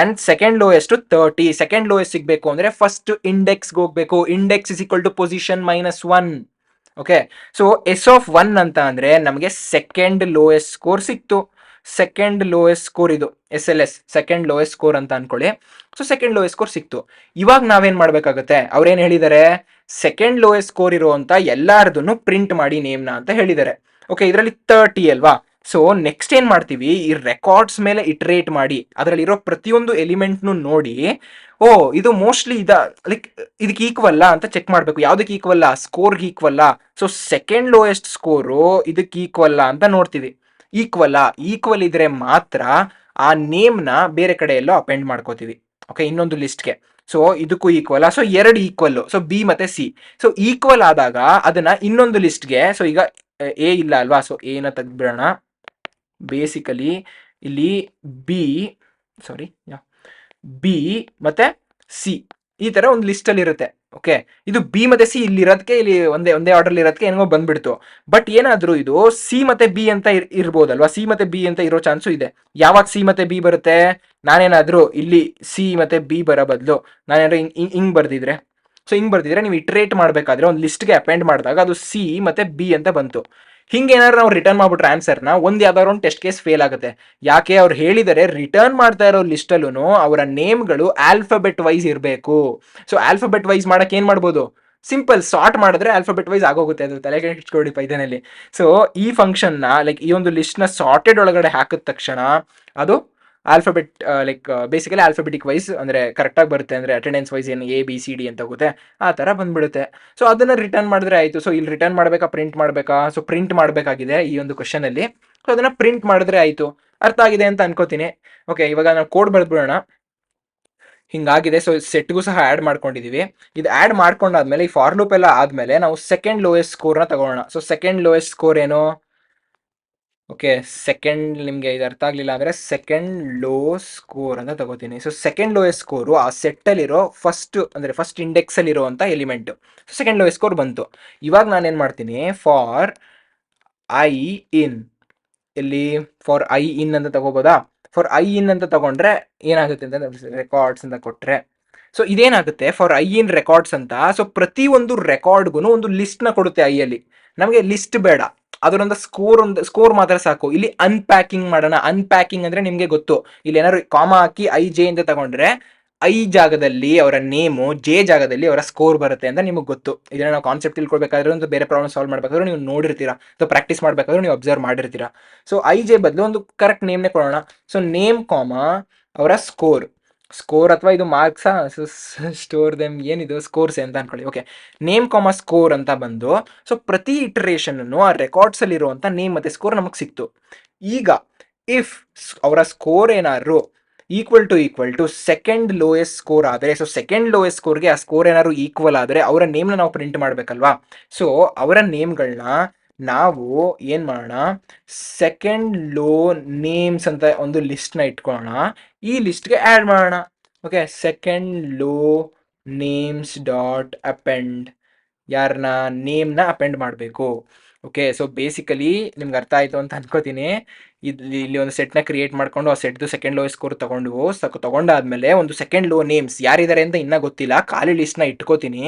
and second lowest 30. Second lowest ಸಿಗ್ಬೇಕು ಅಂದ್ರೆ ಫಸ್ಟ್ ಇಂಡೆಕ್ಸ್ ಹೋಗ್ಬೇಕು. Index is equal to position -1. Okay, so S of one ಅಂತ ಅಂದ್ರೆ ನಮಗೆ ಸೆಕೆಂಡ್ ಲೋಯೆಸ್ಟ್ ಸ್ಕೋರ್ ಸಿಕ್ತು. ಸೆಕೆಂಡ್ ಲೋಯೆಸ್ಟ್ ಸ್ಕೋರ್ ಇದು SLS, ಸೆಕೆಂಡ್ ಲೋಯೆಸ್ಟ್ ಸ್ಕೋರ್ ಅಂತ ಅನ್ಕೊಳ್ಳಿ. ಸೊ ಸೆಕೆಂಡ್ ಲೋಯೆಸ್ಟ್ ಸ್ಕೋರ್ ಸಿಕ್ತು. ಇವಾಗ ನಾವೇನ್ ಮಾಡ್ಬೇಕಾಗುತ್ತೆ? ಅವ್ರೇನ್ ಹೇಳಿದ್ದಾರೆ? ಸೆಕೆಂಡ್ ಲೋಯೆಸ್ಟ್ ಸ್ಕೋರ್ ಇರುವಂತ ಎಲ್ಲಾರ್ದು ಪ್ರಿಂಟ್ ಮಾಡಿ ನೇಮ್ನ ಅಂತ ಹೇಳಿದ್ದಾರೆ. ಓಕೆ, ಇದರಲ್ಲಿ 30 ಅಲ್ವಾ? ಸೊ ನೆಕ್ಸ್ಟ್ ಏನ್ ಮಾಡ್ತೀವಿ? ಈ ರೆಕಾರ್ಡ್ಸ್ ಮೇಲೆ ಇಟ್ರೇಟ್ ಮಾಡಿ ಅದರಲ್ಲಿರೋ ಪ್ರತಿಯೊಂದು ಎಲಿಮೆಂಟ್ನು ನೋಡಿ, ಓ ಇದು ಮೋಸ್ಟ್ಲಿ ಲೈಕ್ ಇದಕ್ಕೆ ಈಕ್ವಲ್ಲ ಅಂತ ಚೆಕ್ ಮಾಡ್ಬೇಕು. ಯಾವ್ದಕ್ಕೆ ಈಕ್ವಲ್ಲ? ಸ್ಕೋರ್ಗೆ ಈಕ್ವಲ್ಲ. ಸೊ ಸೆಕೆಂಡ್ ಲೋಯೆಸ್ಟ್ ಸ್ಕೋರು ಇದಕ್ಕೆ ಈಕ್ವಲ್ಲ ಅಂತ ನೋಡ್ತೀವಿ. ಈಕ್ವಲ್ ಇದ್ರೆ ಮಾತ್ರ ಆ ನೇಮ್ನ ಬೇರೆ ಕಡೆ ಎಲ್ಲೋ ಅಪೆಂಡ್ ಮಾಡ್ಕೋತೀವಿ. ಓಕೆ, ಇನ್ನೊಂದು ಲಿಸ್ಟ್ಗೆ. ಸೊ ಇದಕ್ಕೂ equal, so 2 equal, so B ಮತ್ತೆ ಸಿ. ಸೊ ಈಕ್ವಲ್ ಆದಾಗ ಅದನ್ನ ಇನ್ನೊಂದು ಲಿಸ್ಟ್ಗೆ, ಸೊ ಈಗ ಎ ಇಲ್ಲ ಅಲ್ವಾ, ಸೊ ಎನ ತೆಗ್ದ್ಬಿಡೋಣ. ಬೇಸಿಕಲಿ ಇಲ್ಲಿ ಬಿ ಮತ್ತೆ ಸಿ ಈ ತರ ಒಂದು ಲಿಸ್ಟ್ ಅಲ್ಲಿ ಇರುತ್ತೆ. ಓಕೆ, ಇದು ಬಿ ಮತ್ತೆ ಸಿ ಇಲ್ಲಿ ಇರೋದಕ್ಕೆ, ಇಲ್ಲಿ ಒಂದೇ ಆರ್ಡರ್ ಇರೋದಕ್ಕೆ ಏನೋ ಬಂದ್ಬಿಡ್ತು. ಬಟ್ ಏನಾದ್ರೂ ಇದು ಸಿ ಮತ್ತೆ ಬಿ ಅಂತ ಇರ್ಬೋದಲ್ವಾ? ಸಿ ಮತ್ತೆ ಬಿ ಅಂತ ಇರೋ ಚಾನ್ಸು ಇದೆ. ಯಾವಾಗ ಸಿ ಮತ್ತೆ ಬಿ ಬರುತ್ತೆ? ನಾನೇನಾದ್ರೂ ಇಲ್ಲಿ ಸಿ ಮತ್ತೆ ಬಿ ಬರೋ ಬದಲು ನಾನೇನಾದ್ರೂ ಹಿಂಗ್ ಬರ್ದಿದ್ರೆ, ಸೊ ಹಿಂಗ್ ಬರ್ದಿದ್ರೆ ನೀವು ಇಟ್ರೇಟ್ ಮಾಡ್ಬೇಕಾದ್ರೆ ಒಂದು ಲಿಸ್ಟ್ಗೆ ಅಪೆಂಡ್ ಮಾಡಿದಾಗ ಅದು ಸಿ ಮತ್ತೆ ಬಿ ಅಂತ ಬಂತು. ಹಿಂಗೇನಾದ್ರು ನಾವು ರಿಟರ್ನ್ ಮಾಡ್ಬಿಟ್ರೆ ಆನ್ಸರ್ನ ಯಾವ್ದಾದ್ರು ಒಂದು ಟೆಸ್ಟ್ ಕೇಸ್ ಫೇಲ್ ಆಗುತ್ತೆ. ಯಾಕೆ? ಅವ್ರು ಹೇಳಿದರೆ ರಿಟರ್ನ್ ಮಾಡ್ತಾ ಇರೋ ಲಿಸ್ಟಲ್ಲೂ ಅವರ ನೇಮ್ಗಳು ಆಲ್ಫಾಬೆಟ್ ವೈಸ್ ಇರಬೇಕು. ಸೊ ಆಲ್ಫಾಬೆಟ್ ವೈಸ್ ಮಾಡಕ್ಕೆ ಏನ್ ಮಾಡ್ಬೋದು? ಸಿಂಪಲ್ ಸಾರ್ಟ್ ಮಾಡಿದ್ರೆ ಆಲ್ಫಾಬೆಟ್ ವೈಸ್ ಆಗೋಗುತ್ತೆ. ಅದು ತಲೆಗೆ ಇಟ್ಕೊಳ್ಳಿ ಪೈಥಾನಲ್ಲಿ. ಸೊ ಈ ಫಂಕ್ಷನ್ನ ಲೈಕ್ ಈ ಒಂದು ಲಿಸ್ಟ್ನ ಸಾರ್ಟೆಡ್ ಒಳಗಡೆ ಹಾಕಿದ ತಕ್ಷಣ ಅದು alphabet like basically alphabetic wise ಅಂದ್ರೆ ಕರೆಕ್ಟಾಗಿ ಬರುತ್ತೆ. ಅಂದ್ರೆ ಅಟೆಂಡೆನ್ಸ್ ವೈಸ್ ಏನು ABCD ಅಂತ ಹೋಗುತ್ತೆ, ಆ ಥರ ಬಂದ್ಬಿಡುತ್ತೆ. ಸೊ ಅದನ್ನ ರಿಟರ್ನ್ ಮಾಡಿದ್ರೆ ಆಯಿತು. ಸೊ ಇಲ್ಲಿ ರಿಟರ್ನ್ ಮಾಡಬೇಕಾ, ಪ್ರಿಂಟ್ ಮಾಡಬೇಕಾ? ಸೊ ಪ್ರಿಂಟ್ ಮಾಡಬೇಕಾಗಿದೆ ಈ ಒಂದು ಕ್ವಶನ್ ಅಲ್ಲಿ. ಸೊ ಅದನ್ನ ಪ್ರಿಂಟ್ ಮಾಡಿದ್ರೆ ಆಯಿತು. ಅರ್ಥ ಆಗಿದೆ ಅಂತ ಅನ್ಕೋತೀನಿ. ಓಕೆ, ಇವಾಗ ನಾವು ಕೋಡ್ ಬರೆದ್ಬಿಡೋಣ. ಹಿಂಗಾಗಿದೆ. ಸೊ ಸೆಟ್ಗೂ ಸಹ ಆ್ಯಡ್ ಮಾಡ್ಕೊಂಡಿದೀವಿ. ಇದು ಆ್ಯಡ್ ಮಾಡ್ಕೊಂಡಾದ್ಮೇಲೆ ಈ ಫಾರ್ ಲೂಪ್ ಎಲ್ಲ ಆದ್ಮೇಲೆ ನಾವು ಸೆಕೆಂಡ್ ಲೋಯೆಸ್ಟ್ ಸ್ಕೋರ್ನ ತಗೊಳ್ಳೋಣ. ಸೊ ಸೆಕೆಂಡ್ ಲೋಯೆಸ್ಟ್ ಸ್ಕೋರ್ ಏನು? ಓಕೆ, ಸೆಕೆಂಡ್ ನಿಮಗೆ ಇದು ಅರ್ಥ ಆಗಲಿಲ್ಲ ಅಂದರೆ ಸೆಕೆಂಡ್ ಲೋ ಸ್ಕೋರ್ ಅಂತ ತಗೋತೀನಿ. ಸೊ ಸೆಕೆಂಡ್ ಲೋಯೆಸ್ಟ್ ಸ್ಕೋರು ಆ ಸೆಟ್ಟಲ್ಲಿರೋ ಫಸ್ಟ್ ಇಂಡೆಕ್ಸಲ್ಲಿರುವಂಥ element. So second lowest score ಬಂತು. ಇವಾಗ ನಾನೇನು ಮಾಡ್ತೀನಿ? ಫಾರ್ ಐ ಇನ್, ಇಲ್ಲಿ ಫಾರ್ ಐ ಇನ್ ಅಂತ ತಗೋಬೋದಾ? ಫಾರ್ ಐ ಇನ್ ಅಂತ ತಗೊಂಡ್ರೆ ಏನಾಗುತ್ತೆ ಅಂತ ರೆಕಾರ್ಡ್ಸ್ ಅಂತ ಕೊಟ್ಟರೆ, ಸೊ ಇದೇನಾಗುತ್ತೆ? ಫಾರ್ ಐ ಇನ್ ರೆಕಾರ್ಡ್ಸ್ ಅಂತ. ಸೊ ಪ್ರತಿ ಒಂದು ರೆಕಾರ್ಡ್ಗೂ ಒಂದು ಲಿಸ್ಟ್ನ ಕೊಡುತ್ತೆ ಐಯಲ್ಲಿ. ನಮಗೆ ಲಿಸ್ಟ್ ಬೇಡ, ಅದರೊಂದು ಸ್ಕೋರ್ ಮಾತ್ರ ಸಾಕು. ಇಲ್ಲಿ ಅನ್ಪ್ಯಾಕಿಂಗ್ ಮಾಡೋಣ. ಅನ್ಪ್ಯಾಕಿಂಗ್ ಅಂದ್ರೆ ನಿಮಗೆ ಗೊತ್ತು, ಇಲ್ಲಿ ಏನಾದ್ರು ಕಾಮ ಹಾಕಿ IJ ಅಂತ ತಗೊಂಡ್ರೆ ಐ ಜಾಗದಲ್ಲಿ ಅವರ ನೇಮು, ಜೆ ಜಾಗದಲ್ಲಿ ಅವರ ಸ್ಕೋರ್ ಬರುತ್ತೆ ಅಂತ ನಿಮಗೆ ಗೊತ್ತು. ಇದನ್ನ ನಾವು ಕಾನ್ಸೆಪ್ಟ್ ತಿಳ್ಕೊಳ್ಬೇಕಾದ್ರೆ ಒಂದು ಬೇರೆ ಪ್ರಾಬ್ಲಮ್ ಸಾಲ್ವ್ ಮಾಡಬೇಕಾದ್ರೂ ನೀವು ನೋಡಿರ್ತೀರಾ, ಅಥವಾ ಪ್ರಾಕ್ಟೀಸ್ ಮಾಡಬೇಕಾದ್ರೂ ನೀವು ಅಬ್ಸರ್ವ್ ಮಾಡಿರ್ತೀರಾ. ಸೊ IJ ಬದಲು ಒಂದು ಕರೆಕ್ಟ್ ನೇಮ್ನೇ ಕೊಡೋಣ. ಸೊ ನೇಮ್ ಕಾಮ ಅವರ ಸ್ಕೋರ್ ಅಥವಾ ಇದು ಮಾರ್ಕ್ಸಾ? ಸ್ಟೋರ್ ದೆಮ್ ಏನಿದು? ಸ್ಕೋರ್ಸ್ ಅಂತ ಅನ್ಕೊಳ್ಳಿ. ಓಕೆ, ನೇಮ್ ಕಾಮ ಸ್ಕೋರ್ ಅಂತ ಬಂದು, ಸೊ ಪ್ರತಿ ಇಟರೇಷನ್ ಆ ರೆಕಾರ್ಡ್ಸ್ ಅಲ್ಲಿ ಇರುವಂತ ನೇಮ್ ಮತ್ತೆ ಸ್ಕೋರ್ ನಮಗೆ ಸಿಕ್ತು. ಈಗ ಇಫ್ ಅವರ ಸ್ಕೋರ್ ಏನಾದ್ರು equal to second lowest score ಆದರೆ, ಸೊ ಸೆಕೆಂಡ್ ಲೋಯೆಸ್ಟ್ ಸ್ಕೋರ್ಗೆ ಆ ಸ್ಕೋರ್ ಏನಾದ್ರು ಈಕ್ವಲ್ ಆದರೆ ಅವರ ನೇಮ್ನ ನಾವು ಪ್ರಿಂಟ್ ಮಾಡಬೇಕಲ್ವಾ? ಸೊ ಅವರ ನೇಮ್ಗಳನ್ನ ನಾವು ಏನ್ ಮಾಡೋಣ? ಸೆಕೆಂಡ್ ಲೋ ನೇಮ್ಸ್ ಅಂತ ಒಂದು ಲಿಸ್ಟ್ನ ಇಟ್ಕೊಳ್ಳೋಣ. ಈ ಲಿಸ್ಟ್ಗೆ ಆ್ಯಡ್ ಮಾಡೋಣ. Okay, second low names dot append, ಯಾರನ್ನ? ನೇಮ್ನ ಅಪೆಂಡ್ ಮಾಡಬೇಕು. ಓಕೆ, ಸೊ ಬೇಸಿಕಲಿ ನಿಮ್ಗೆ ಅರ್ಥ ಆಯಿತು ಅಂತ ಅನ್ಕೋತೀನಿ. ಇಲ್ಲಿ ಒಂದು ಸೆಟ್ನ ಕ್ರಿಯೇಟ್ ಮಾಡ್ಕೊಂಡು ಆ ಸೆಟ್ದು ಸೆಕೆಂಡ್ ಲೋ ಸ್ಕೋರ್ ತಗೊಂಡಾದ್ಮೇಲೆ ಒಂದು ಸೆಕೆಂಡ್ ಲೋ ನೇಮ್ಸ್ ಯಾರಿದ್ದಾರೆ ಅಂತ ಇನ್ನೂ ಗೊತ್ತಿಲ್ಲ, ಖಾಲಿ ಲಿಸ್ಟ್ನ ಇಟ್ಕೋತೀನಿ.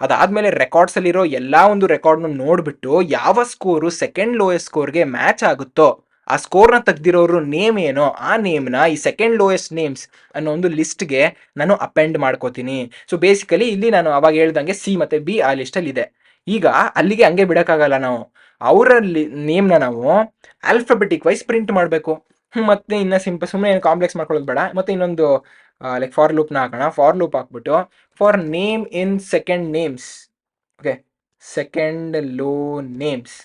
ಅದಾದ್ಮೇಲೆ ರೆಕಾರ್ಡ್ಸಲ್ಲಿರೋ ಎಲ್ಲ ಒಂದು ರೆಕಾರ್ಡ್ನ ನೋಡ್ಬಿಟ್ಟು ಯಾವ ಸ್ಕೋರು ಸೆಕೆಂಡ್ ಲೋಯೆಸ್ಟ್ ಸ್ಕೋರ್ಗೆ ಮ್ಯಾಚ್ ಆಗುತ್ತೋ, ಆ ಸ್ಕೋರ್ನ ತೆಗ್ದಿರೋರು ನೇಮ್ ಏನೋ ಆ ನೇಮ್ನ ಈ ಸೆಕೆಂಡ್ ಲೋಯೆಸ್ಟ್ ನೇಮ್ಸ್ ಅನ್ನೋ ಒಂದು ಲಿಸ್ಟ್ಗೆ ನಾನು ಅಪೆಂಡ್ ಮಾಡ್ಕೋತೀನಿ. ಸೊ ಬೇಸಿಕಲಿ ಇಲ್ಲಿ ನಾನು ಅವಾಗ ಹೇಳ್ದಂಗೆ ಸಿ ಮತ್ತೆ ಬಿ ಆ ಲಿಸ್ಟಲ್ಲಿ ಇದೆ. ಈಗ ಅಲ್ಲಿಗೆ ಹಂಗೆ ಬಿಡೋಕ್ಕಾಗಲ್ಲ, ನಾವು ಅವರಲ್ಲಿ ನೇಮ್ನ ನಾವು ಆಲ್ಫಾಬೆಟಿಕ್ ವೈಸ್ ಪ್ರಿಂಟ್ ಮಾಡಬೇಕು. ಮತ್ತೆ ಇನ್ನು ಸುಮ್ಮನೆ ಏನು ಕಾಂಪ್ಲೆಕ್ಸ್ ಮಾಡ್ಕೊಳ್ಳೋದು ಬೇಡ. ಮತ್ತೆ ಇನ್ನೊಂದು ಲೈಕ್ ಫಾರ್ ಲೂಪ್ನ ಹಾಕೋಣ. ಫಾರ್ ಲೂಪ್ ಹಾಕ್ಬಿಟ್ಟು for name in second names, okay, second low names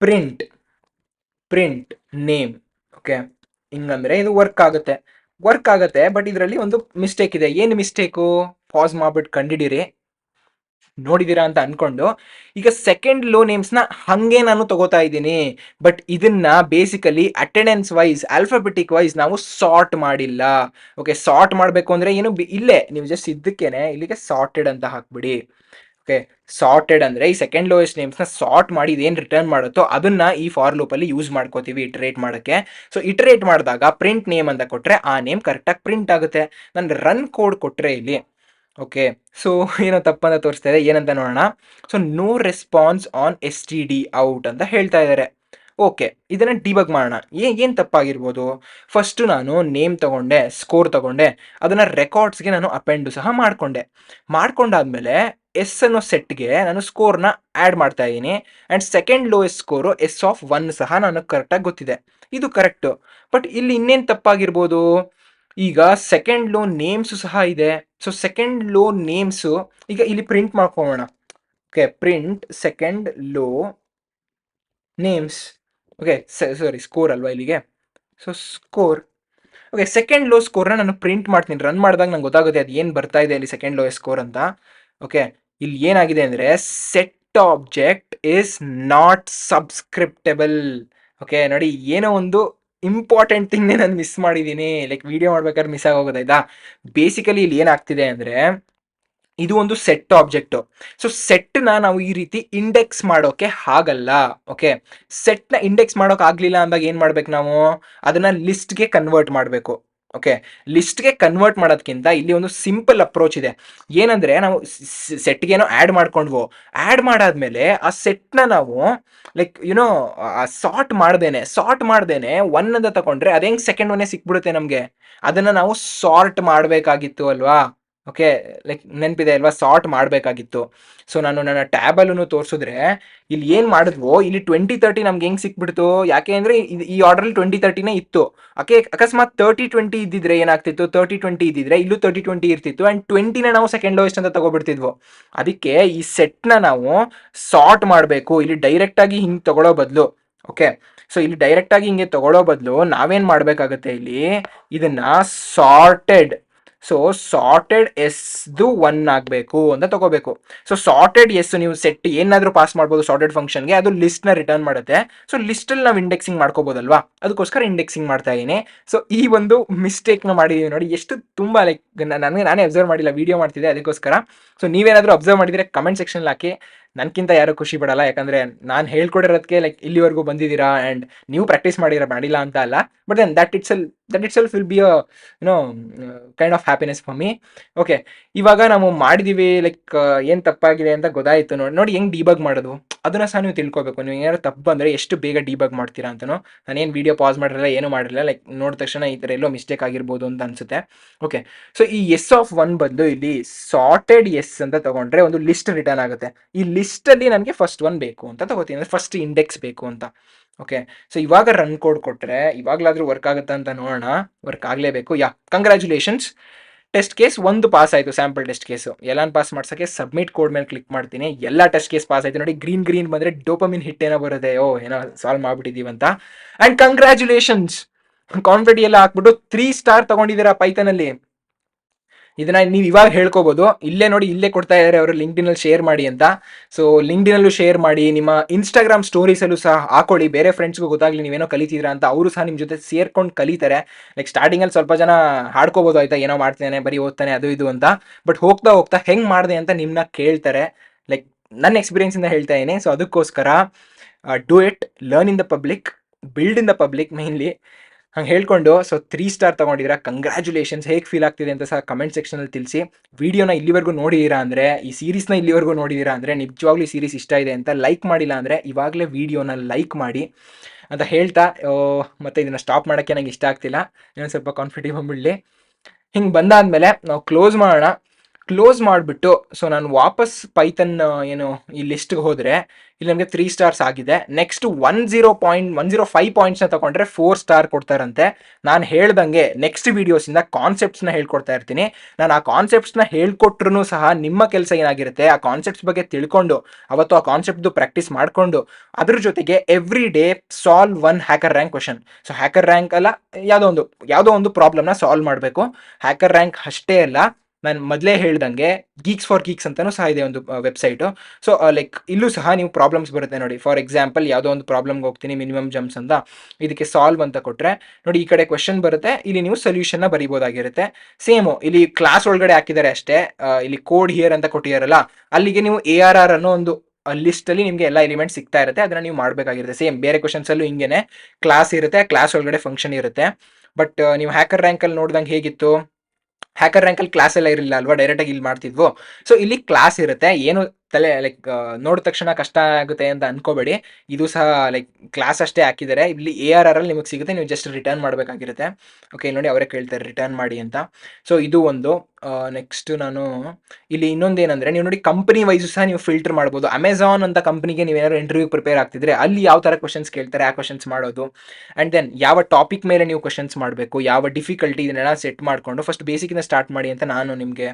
print name. Okay, ಹಿಂಗಂದ್ರೆ ಇದು ವರ್ಕ್ ಆಗುತ್ತೆ. ಬಟ್ ಇದರಲ್ಲಿ ಒಂದು ಮಿಸ್ಟೇಕ್ ಇದೆ. ಏನು ಮಿಸ್ಟೇಕು? ಪಾಸ್ ಮಾಡ್ಬಿಟ್ಟು ಕಂಡಿಡಿರಿ. ನೋಡಿದೀರಾ ಅಂತ ಅನ್ಕೊಂಡು ಈಗ ಸೆಕೆಂಡ್ ಲೋ ನೇಮ್ಸ್ನ ಹಂಗೆ ನಾನು ತಗೋತಾ ಇದ್ದೀನಿ. ಬಟ್ ಇದನ್ನ basically attendance wise alphabetic wise ನಾವು ಸಾರ್ಟ್ ಮಾಡಿಲ್ಲ. ಓಕೆ, ಸಾರ್ಟ್ ಮಾಡಬೇಕು ಅಂದ್ರೆ ಏನು ಇಲ್ಲೇ ನೀವು ಜಸ್ಟ್ ಇದ್ದಕ್ಕೇನೆ ಇಲ್ಲಿಗೆ ಸಾರ್ಟೆಡ್ ಅಂತ ಹಾಕ್ಬಿಡಿ. ಓಕೆ, ಸಾರ್ಟೆಡ್ ಅಂದ್ರೆ ಈ ಸೆಕೆಂಡ್ ಲೋಯೆಸ್ಟ್ ನೇಮ್ಸ್ನ ಸಾರ್ಟ್ ಮಾಡಿ ಇದೇನು ರಿಟರ್ನ್ ಮಾಡುತ್ತೋ ಅದನ್ನ ಈ ಫಾರ್ ಲೂಪಲ್ಲಿ ಯೂಸ್ ಮಾಡ್ಕೋತೀವಿ ಇಟರೇಟ್ ಮಾಡೋಕ್ಕೆ. ಸೊ ಇಟರೇಟ್ ಮಾಡಿದಾಗ ಪ್ರಿಂಟ್ ನೇಮ್ ಅಂತ ಕೊಟ್ಟರೆ ಆ ನೇಮ್ ಕರೆಕ್ಟಾಗಿ ಪ್ರಿಂಟ್ ಆಗುತ್ತೆ. ನಾನು ರನ್ ಕೋಡ್ ಕೊಟ್ಟರೆ ಇಲ್ಲಿ ಓಕೆ, ಸೊ ಏನೋ ತಪ್ಪಂತ ತೋರಿಸ್ತಾ ಇದೆ, ಏನಂತ ನೋಡೋಣ. So no response on STD out ಅಂತ ಹೇಳ್ತಾ ಇದ್ದಾರೆ. ಓಕೆ, ಇದನ್ನು ಡಿಬಗ್ ಮಾಡೋಣ. ಏನು ತಪ್ಪಾಗಿರ್ಬೋದು? ಫಸ್ಟು ನಾನು ನೇಮ್ ತಗೊಂಡೆ, ಸ್ಕೋರ್ ತಗೊಂಡೆ, ಅದನ್ನು ರೆಕಾರ್ಡ್ಸ್ಗೆ ನಾನು ಅಪೆಂಡು ಸಹ ಮಾಡ್ಕೊಂಡಾದ್ಮೇಲೆ ಎಸ್ ಅನ್ನೋ ಸೆಟ್ಗೆ ನಾನು ಸ್ಕೋರ್ನ ಆ್ಯಡ್ ಮಾಡ್ತಾ ಇದ್ದೀನಿ. And second lowest score S(1) ಸಹ ನನಗೆ ಕರೆಕ್ಟಾಗಿ ಗೊತ್ತಿದೆ. ಇದು ಕರೆಕ್ಟು. ಬಟ್ ಇಲ್ಲಿ ಇನ್ನೇನು ತಪ್ಪಾಗಿರ್ಬೋದು? ಈಗ ಸೆಕೆಂಡ್ ಲೋ ನೇಮ್ಸು ಸಹ ಇದೆ. ಸೊ ಸೆಕೆಂಡ್ ಲೋ ನೇಮ್ಸು ಈಗ ಇಲ್ಲಿ ಪ್ರಿಂಟ್ ಮಾಡ್ಕೊಳ್ಳೋಣ. Okay, print second low names. Okay, sorry score ಅಲ್ವಾ ಇಲ್ಲಿಗೆ. So score. Okay, second low ಸ್ಕೋರ್ನ ನಾನು ಪ್ರಿಂಟ್ ಮಾಡ್ತೀನಿ. ರನ್ ಮಾಡಿದಾಗ ನಂಗೆ ಗೊತ್ತಾಗುತ್ತೆ ಅದು ಏನು ಬರ್ತಾ ಇದೆ ಅಲ್ಲಿ ಸೆಕೆಂಡ್ ಲೋಯೆಸ್ಟ್ ಸ್ಕೋರ್ ಅಂತ. ಓಕೆ, ಇಲ್ಲಿ ಏನಾಗಿದೆ ಅಂದರೆ set object is not subscriptable. Okay ನೋಡಿ, ಏನೋ ಒಂದು ಇಂಪಾರ್ಟೆಂಟ್ ಥಿಂಗ್ನೇ ನಾನು ಮಿಸ್ ಮಾಡಿದ್ದೀನಿ. ಲೈಕ್ ವಿಡಿಯೋ ಮಾಡ್ಬೇಕಾದ್ರೆ ಮಿಸ್ ಆಗೋಗೋದಾಯ್ತಾ. ಬೇಸಿಕಲಿ ಇಲ್ಲಿ ಏನಾಗ್ತಿದೆ ಅಂದರೆ ಇದು ಒಂದು ಸೆಟ್ ಆಬ್ಜೆಕ್ಟು. ಸೊ ಸೆಟ್ನ ನಾವು ಈ ರೀತಿ ಇಂಡೆಕ್ಸ್ ಮಾಡೋಕೆ ಆಗಲ್ಲ. ಓಕೆ, ಸೆಟ್ನ ಇಂಡೆಕ್ಸ್ ಮಾಡೋಕೆ ಆಗಲಿಲ್ಲ ಅಂದಾಗ ಏನು ಮಾಡ್ಬೇಕು ನಾವು? ಅದನ್ನು ಲಿಸ್ಟ್ಗೆ ಕನ್ವರ್ಟ್ ಮಾಡಬೇಕು. ಓಕೆ, ಲಿಸ್ಟ್ಗೆ ಕನ್ವರ್ಟ್ ಮಾಡೋದಕ್ಕಿಂತ ಇಲ್ಲಿ ಒಂದು ಸಿಂಪಲ್ ಅಪ್ರೋಚ್ ಇದೆ. ಏನಂದರೆ ನಾವು ಸೆಟ್ಗೇನೋ ಆ್ಯಡ್ ಮಾಡ್ಕೊಂಡ್ವೋ, ಆ್ಯಡ್ ಮಾಡಾದ್ಮೇಲೆ ಆ ಸೆಟ್ನ ನಾವು ಲೈಕ್ ಯುನೋ ಸಾರ್ಟ್ ಮಾಡ್ದೇನೆ ಒನ್ ಅಂತ ತಗೊಂಡ್ರೆ ಅದು ಹೆಂಗೆ ಸೆಕೆಂಡ್ ಒನ್ನೇ ಸಿಕ್ಬಿಡುತ್ತೆ ನಮಗೆ. ಅದನ್ನು ನಾವು ಸಾರ್ಟ್ ಮಾಡಬೇಕಾಗಿತ್ತು ಅಲ್ವಾ. ಓಕೆ, ಲೈಕ್ ನೆನಪಿದೆ ಅಲ್ವಾ, ಸಾರ್ಟ್ ಮಾಡಬೇಕಾಗಿತ್ತು. ಸೊ ನಾನು ನನ್ನ ಟ್ಯಾಬಲ್ಲೂ ತೋರಿಸಿದ್ರೆ ಇಲ್ಲಿ ಏನು ಮಾಡಿದ್ವೋ, ಇಲ್ಲಿ 2030 ನಮ್ಗೆ ಹೆಂಗೆ ಸಿಕ್ಬಿಡ್ತು? ಯಾಕೆ ಅಂದರೆ ಈ ಆರ್ಡ್ರಲ್ಲಿ 2030ನೇ ಇತ್ತು. ಅಕಸ್ಮಾತ್ 3020 ಇದ್ದಿದ್ರೆ ಏನಾಗ್ತಿತ್ತು? 3020 ಇದ್ದಿದ್ರೆ ಇಲ್ಲೂ 3020 ಇರ್ತಿತ್ತು. ಆ್ಯಂಡ್ 20ನ ನಾವು ಸೆಕೆಂಡ್ ಲೋಯೆಸ್ಟ್ ಅಂತ ತಗೊಬಿಡ್ತಿದ್ವು. ಅದಕ್ಕೆ ಈ ಸೆಟ್ನ ನಾವು ಸಾರ್ಟ್ ಮಾಡಬೇಕು. ಇಲ್ಲಿ ಡೈರೆಕ್ಟಾಗಿ ಹಿಂಗೆ ತಗೊಳ್ಳೋ ಬದಲು. ಓಕೆ, ಸೊ ಇಲ್ಲಿ ಡೈರೆಕ್ಟಾಗಿ ಹಿಂಗೆ ತಗೊಳ್ಳೋ ಬದಲು ನಾವೇನು ಮಾಡಬೇಕಾಗತ್ತೆ? ಇಲ್ಲಿ ಇದನ್ನ ಸಾರ್ಟೆಡ್. ಸೊ ಸಾರ್ಟೆಡ್ ಎಸ್ದು 1 ಆಗಬೇಕು ಅಂತ ತಗೋಬೇಕು. ಸೊ ಸಾರ್ಟೆಡ್ ಎಸ್ ನೀವು ಸೆಟ್ ಏನಾದರೂ ಪಾಸ್ ಮಾಡ್ಬೋದು ಸಾರ್ಟೆಡ್ ಫಂಕ್ಷನ್ಗೆ, ಅದು ಲಿಸ್ಟ್ನ ರಿಟರ್ನ್ ಮಾಡುತ್ತೆ. ಸೊ ಲಿಸ್ಟಲ್ಲಿ ನಾವು ಇಂಡೆಕ್ಸಿಂಗ್ ಮಾಡ್ಕೋಬೋದಲ್ವಾ, ಅದಕ್ಕೋಸ್ಕರ ಇಂಡೆಕ್ಸಿಂಗ್ ಮಾಡ್ತಾ ಇದ್ದೀನಿ. ಸೊ ಈ ಒಂದು ಮಿಸ್ಟೇಕ್ನ ಮಾಡಿದ್ದೀವಿ ನೋಡಿ. ಎಷ್ಟು ತುಂಬ ಲೈಕ್ ನನಗೆ ನಾನೇ ಅಬ್ಸರ್ವ್ ಮಾಡಿಲ್ಲ, ವೀಡಿಯೋ ಮಾಡ್ತಿದ್ದೆ ಅದಕ್ಕೋಸ್ಕರ. ಸೊ ನೀವೇನಾದರೂ ಅಬ್ಸರ್ವ್ ಮಾಡಿದರೆ ಕಮೆಂಟ್ ಸೆಕ್ಷನಲ್ಲಿ ಹಾಕಿ. ನನಗಿಂತ ಯಾರು ಖುಷಿ ಪಡಲ್ಲ, ಯಾಕಂದರೆ ನಾನು ಹೇಳ್ಕೊಡಿರೋದಕ್ಕೆ ಲೈಕ್ ಇಲ್ಲಿವರೆಗೂ ಬಂದಿದ್ದೀರಾ ಆ್ಯಂಡ್ ನೀವು ಪ್ರಾಕ್ಟೀಸ್ ಮಾಡಿಲ್ಲ ಅಂತ ಅಲ್ಲ. But then that itself will be a kind of happiness for me. Okay, ಇವಾಗ ನಾವು ಮಾಡಿದ್ದೀವಿ, ಲೈಕ್ ಏನು ತಪ್ಪಾಗಿದೆ ಅಂತ ಗೊತ್ತಾಯಿತು. ನೋಡಿ ಹೆಂಗೆ ಡಿಬಗ್ ಮಾಡೋದು ಅದನ್ನು ಸಹ ನೀವು ತಿಳ್ಕೊಬೇಕು. ನೀವು ಏನಾದ್ರು ತಪ್ಪು ಬಂದರೆ ಎಷ್ಟು ಬೇಗ ಡಿಬಗ್ ಮಾಡ್ತೀರಾ ಅಂತನೂ. ನಾನೇನು ವೀಡಿಯೋ ಪಾಸ್ ಮಾಡಿರಲ್ಲ, ಏನೂ ಮಾಡಿರಲಿಲ್ಲ. ಲೈಕ್ ನೋಡಿದ ತಕ್ಷಣ ಈ ಥರ ಎಲ್ಲೋ ಮಿಸ್ಟೇಕ್ ಆಗಿರ್ಬೋದು ಅಂತ ಅನಿಸುತ್ತೆ. ಓಕೆ, ಸೊ ಈ S(1) ಬದಲು ಇಲ್ಲಿ ಸಾರ್ಟೆಡ್ ಎಸ್ ಅಂತ ತೊಗೊಂಡ್ರೆ ಒಂದು ಲಿಸ್ಟ್ ರಿಟರ್ನ್ ಆಗುತ್ತೆ. ಈ ಲಿಸ್ಟಲ್ಲಿ ನನಗೆ ಫಸ್ಟ್ ಒನ್ ಬೇಕು ಅಂತ ತೊಗೋತೀನಿ, ಅಂದರೆ ಫಸ್ಟ್ ಇಂಡೆಕ್ಸ್ ಬೇಕು ಅಂತ. ಓಕೆ, ಸೊ ಇವಾಗ ರನ್ ಕೋಡ್ ಕೊಟ್ಟರೆ ಇವಾಗಲಾದರೂ ವರ್ಕ್ ಆಗುತ್ತಾ ಅಂತ ನೋಡೋಣ. ವರ್ಕ್ ಆಗಲೇಬೇಕು. ಕಂಗ್ರ್ಯಾಚುಲೇಷನ್ಸ್, ಟೆಸ್ಟ್ ಕೇಸ್ ಒಂದು ಪಾಸ್ ಆಯಿತು. ಸ್ಯಾಂಪಲ್ ಟೆಸ್ಟ್ ಕೇಸು ಎಲ್ಲಾನು ಪಾಸ್ ಮಾಡ್ಸೋಕ್ಕೆ ಸಬ್ಮಿಟ್ ಕೋಡ್ ಮೇಲೆ ಕ್ಲಿಕ್ ಮಾಡ್ತೀನಿ. ಎಲ್ಲ ಟೆಸ್ಟ್ ಕೇಸ್ ಪಾಸ್ ಆಯಿತು ನೋಡಿ. ಗ್ರೀನ್ ಬಂದರೆ ಡೋಪಮಿನ್ ಹಿಟ್ ಏನೋ ಬರುತ್ತೆ, ಏನೋ ಸಾಲ್ವ್ ಮಾಡಿಬಿಟ್ಟಿದ್ದೀವಿ ಅಂತ. ಆ್ಯಂಡ್ ಕಂಗ್ರ್ಯಾಚುಲೇಷನ್ಸ್, ಕಾನ್ಫಿಡೆಂಟ್ ಎಲ್ಲ ಹಾಕ್ಬಿಟ್ಟು 3 ಸ್ಟಾರ್ ತೊಗೊಂಡಿದ್ದೀರಾ ಪೈಥಾನಲ್ಲಿ. ಇದನ್ನ ನೀವು ಇವಾಗ ಹೇಳ್ಕೋಬಹುದು. ಇಲ್ಲೇ ನೋಡಿ, ಇಲ್ಲೇ ಕೊಡ್ತಾ ಇದ್ದಾರೆ ಅವರು ಲಿಂಕ್ಡ್ಇನಲ್ಲಿ ಶೇರ್ ಮಾಡಿ ಅಂತ. ಸೊ ಲಿಂಕ್ಡ್ಇನಲ್ಲೂ ಶೇರ್ ಮಾಡಿ, ನಿಮ್ಮ ಇನ್ಸ್ಟಾಗ್ರಾಮ್ ಸ್ಟೋರೀಸಲ್ಲೂ ಸಹ ಹಾಕೊಳ್ಳಿ. ಬೇರೆ ಫ್ರೆಂಡ್ಸ್ಗೂ ಗೊತ್ತಾಗಲಿ ನೀವೇನೋ ಕಲಿತಿದ್ದೀರಾ ಅಂತ. ಅವರು ಸಹ ನಿಮ್ಮ ಜೊತೆ ಸೇರ್ಕೊಂಡು ಕಲಿತಾರೆ. ಲೈಕ್ ಸ್ಟಾರ್ಟಿಂಗಲ್ಲಿ ಸ್ವಲ್ಪ ಜನ ಹಾಡ್ಕೋಬೋದು, ಆಯ್ತಾ, ಏನೋ ಮಾಡ್ತಾನೆ, ಬರೀ ಓದ್ತಾನೆ, ಅದು ಇದು ಅಂತ. ಬಟ್ ಹೋಗ್ತಾ ಹೋಗ್ತಾ ಹೆಂಗೆ ಮಾಡಿದೆ ಅಂತ ನಿಮ್ಮನ್ನ ಕೇಳ್ತಾರೆ. ಲೈಕ್ ನನ್ನ ಎಕ್ಸ್ಪೀರಿಯನ್ಸಿಂದ ಹೇಳ್ತಾ ಇದ್ದೀನಿ. ಸೊ ಅದಕ್ಕೋಸ್ಕರ do it, learn in the public, build in the public mainly. ಹಂಗೆ ಹೇಳ್ಕೊಂಡು ಸೊ 3 ಸ್ಟಾರ್ ತೊಗೊಂಡಿದ್ದೀರಾ, ಕಂಗ್ರ್ಯಾಚುಲೇಷನ್ಸ್. ಹೇಗೆ ಫೀಲ್ ಆಗ್ತಿದೆ ಅಂತ ಸಹ ಕಮೆಂಟ್ ಸೆಕ್ಷನಲ್ಲಿ ತಿಳಿಸಿ. ವೀಡಿಯೋನ ಇಲ್ಲಿವರೆಗೂ ನೋಡಿದ್ದೀರಾ ಅಂದರೆ, ಈ ಸೀರೀಸ್ನ ಇಲ್ಲಿವರೆಗೂ ನೋಡಿದ್ದೀರಾ ಅಂದರೆ ನಿಜವಾಗ್ಲೂ ಈ ಸೀರೀಸ್ ಇಷ್ಟ ಇದೆ ಅಂತ. ಲೈಕ್ ಮಾಡಿಲ್ಲ ಅಂದರೆ ಇವಾಗಲೇ ವೀಡಿಯೋನ ಲೈಕ್ ಮಾಡಿ ಅಂತ ಹೇಳ್ತಾ, ಮತ್ತು ಇದನ್ನು ಸ್ಟಾಪ್ ಮಾಡೋಕ್ಕೆ ನನಗೆ ಇಷ್ಟ ಆಗ್ತಿಲ್ಲ. ಇನ್ನೊಂದು ಸ್ವಲ್ಪ ಕಾನ್ಫಿಡೆಂಟ್ ಬಂದ್ಬಿಡಲಿ. ಹಿಂಗೆ ಬಂದಾದಮೇಲೆ ನಾವು ಕ್ಲೋಸ್ ಮಾಡೋಣ. ಕ್ಲೋಸ್ ಮಾಡಿಬಿಟ್ಟು ಸೊ ನಾನು ವಾಪಸ್ ಪೈಥನ್ ಏನು ಈ ಲಿಸ್ಟ್ಗೆ ಹೋದರೆ ಇಲ್ಲಿ ನಮಗೆ 3 ಸ್ಟಾರ್ಸ್ ಆಗಿದೆ. ನೆಕ್ಸ್ಟ್ 105 ಪಾಯಿಂಟ್ಸ್ನ ತಗೊಂಡ್ರೆ 4 ಸ್ಟಾರ್ ಕೊಡ್ತಾರಂತೆ. ನಾನು ಹೇಳ್ದಂಗೆ ನೆಕ್ಸ್ಟ್ ವೀಡಿಯೋಸಿಂದ ಕಾನ್ಸೆಪ್ಟ್ಸ್ನ ಹೇಳ್ಕೊಡ್ತಾ ಇರ್ತೀನಿ. ನಾನು ಆ ಕಾನ್ಸೆಪ್ಟ್ಸ್ನ ಹೇಳ್ಕೊಟ್ರೂ ಸಹ ನಿಮ್ಮ ಕೆಲಸ ಏನಾಗಿರುತ್ತೆ, ಆ ಕಾನ್ಸೆಪ್ಟ್ಸ್ ಬಗ್ಗೆ ತಿಳ್ಕೊಂಡು ಅವತ್ತು ಆ ಕಾನ್ಸೆಪ್ಟ್ದು ಪ್ರಾಕ್ಟೀಸ್ ಮಾಡಿಕೊಂಡು ಅದ್ರ ಜೊತೆಗೆ every day solve 1 hacker rank question. So hacker rank ಅಲ್ಲ, ಯಾವುದೋ ಒಂದು ಪ್ರಾಬ್ಲಮ್ನ ಸಾಲ್ವ್ ಮಾಡಬೇಕು. ಹ್ಯಾಕರ್ ರ್ಯಾಂಕ್ ಅಷ್ಟೇ ಅಲ್ಲ, ನಾನು ಮೊದಲೇ ಹೇಳ್ದಂಗೆ ಗೀಕ್ಸ್ ಫಾರ್ ಗೀಕ್ಸ್ ಅಂತಾನೂ ಸಹ ಇದೆ ಒಂದು ವೆಬ್ಸೈಟು. ಸೊ ಲೈಕ್ ಇಲ್ಲೂ ಸಹ ನೀವು ಪ್ರಾಬ್ಲಮ್ಸ್ ಬರುತ್ತೆ ನೋಡಿ. ಫಾರ್ ಎಕ್ಸಾಂಪಲ್ ಯಾವುದೋ ಒಂದು ಪ್ರಾಬ್ಲಮ್ಗೆ ಹೋಗ್ತೀನಿ, ಮಿನಿಮಮ್ ಜಂಪ್ಸ್ ಅಂತ, ಇದಕ್ಕೆ ಸಾಲ್ವ್ ಅಂತ ಕೊಟ್ಟರೆ ನೋಡಿ, ಈ ಕಡೆ ಕ್ವೆಶ್ಚನ್ ಬರುತ್ತೆ, ಇಲ್ಲಿ ನೀವು ಸೊಲ್ಯೂಷನ್ನ ಬರಿಬೋದಾಗಿರುತ್ತೆ. ಸೇಮು ಇಲ್ಲಿ ಕ್ಲಾಸ್ ಒಳಗಡೆ ಹಾಕಿದ್ದಾರೆ ಅಷ್ಟೇ. ಇಲ್ಲಿ ಕೋಡ್ ಹಿಯರ್ ಅಂತ ಕೊಟ್ಟಿದಾರಲ್ಲ, ಅಲ್ಲಿಗೆ ನೀವು ARR ಅನ್ನೋ ಒಂದು ಲಿಸ್ಟಲ್ಲಿ ನಿಮಗೆ ಎಲ್ಲ ಎಲಿಮೆಂಟ್ಸ್ ಸಿಗ್ತಾ ಇರುತ್ತೆ, ಅದನ್ನ ನೀವು ಮಾಡಬೇಕಾಗಿರುತ್ತೆ. ಸೇಮ್ ಬೇರೆ ಕ್ವಶನ್ಸಲ್ಲೂ ಹಿಂಗೇನೆ ಕ್ಲಾಸ್ ಇರುತ್ತೆ, ಕ್ಲಾಸ್ ಒಳಗಡೆ ಫಂಕ್ಷನ್ ಇರುತ್ತೆ. ಬಟ್ ನೀವು ಹ್ಯಾಕರ್ ರ್ಯಾಂಕಲ್ಲಿ ನೋಡ್ದಂಗೆ ಹೇಗಿತ್ತು, ಹ್ಯಾಕರ್ ರ್ಯಾಂಕಲ್ಲಿ ಕ್ಲಾಸ್ ಎಲ್ಲ ಇರಲಿಲ್ಲ ಅಲ್ವಾ, ಡೈರೆಕ್ಟಾಗಿ ಇಲ್ಲಿ ಮಾಡ್ತಿದ್ವು. ಸೊ ಇಲ್ಲಿ ಕ್ಲಾಸ್ ಇರುತ್ತೆ. ಏನು ತಲೆ ಲೈಕ್ ನೋಡಿದ ತಕ್ಷಣ ಕಷ್ಟ ಆಗುತ್ತೆ ಅಂತ ಅನ್ಕೋಬೇಡಿ, ಇದು ಸಹ ಲೈಕ್ ಕ್ಲಾಸ್ ಅಷ್ಟೇ ಹಾಕಿದ್ದಾರೆ. ಇಲ್ಲಿ ARR ಅಲ್ಲಿ ನಿಮಗೆ ಸಿಗುತ್ತೆ, ನೀವು ಜಸ್ಟ್ ರಿಟರ್ನ್ ಮಾಡಬೇಕಾಗಿರುತ್ತೆ. ಓಕೆ, ನೋಡಿ ಅವರೇ ಕೇಳ್ತಾರೆ ರಿಟರ್ನ್ ಮಾಡಿ ಅಂತ. ಸೊ ಇದು ಒಂದು. ನೆಕ್ಸ್ಟ್ ನಾನು ಇಲ್ಲಿ ಇನ್ನೊಂದೇನಂದ್ರೆ, ನೀವು ನೋಡಿ ಕಂಪನಿ ವೈಸು ಸಹ ನೀವು ಫಿಲ್ಟರ್ ಮಾಡ್ಬೋದು. ಅಮೆಝಾನ್ ಅಂತ ಕಂಪನಿಗೆ ನೀವೇನಾದ್ರು ಇಂಟರ್ವ್ಯೂ ಪ್ರಿಪೇರ್ ಆಗ್ತಿದ್ರೆ ಅಲ್ಲಿ ಯಾವ ಥರ ಕ್ವಶನ್ಸ್ ಕೇಳ್ತಾರೆ ಆ ಕ್ವಶನ್ಸ್ ಮಾಡೋದು. ಆ್ಯಂಡ್ ದೆನ್ ಯಾವ ಟಾಪಿಕ್ ಮೇಲೆ ನೀವು ಕ್ವಶನ್ಸ್ ಮಾಡಬೇಕು, ಯಾವ ಡಿಫಿಕಲ್ಟಿ, ಇದನ್ನೆಲ್ಲ ಸೆಟ್ ಮಾಡಿಕೊಂಡು ಫಸ್ಟ್ ಬೇಸಿಕ್ಕಿಂದ ಸ್ಟಾರ್ಟ್ ಮಾಡಿ ಅಂತ ನಾನು ನಿಮಗೆ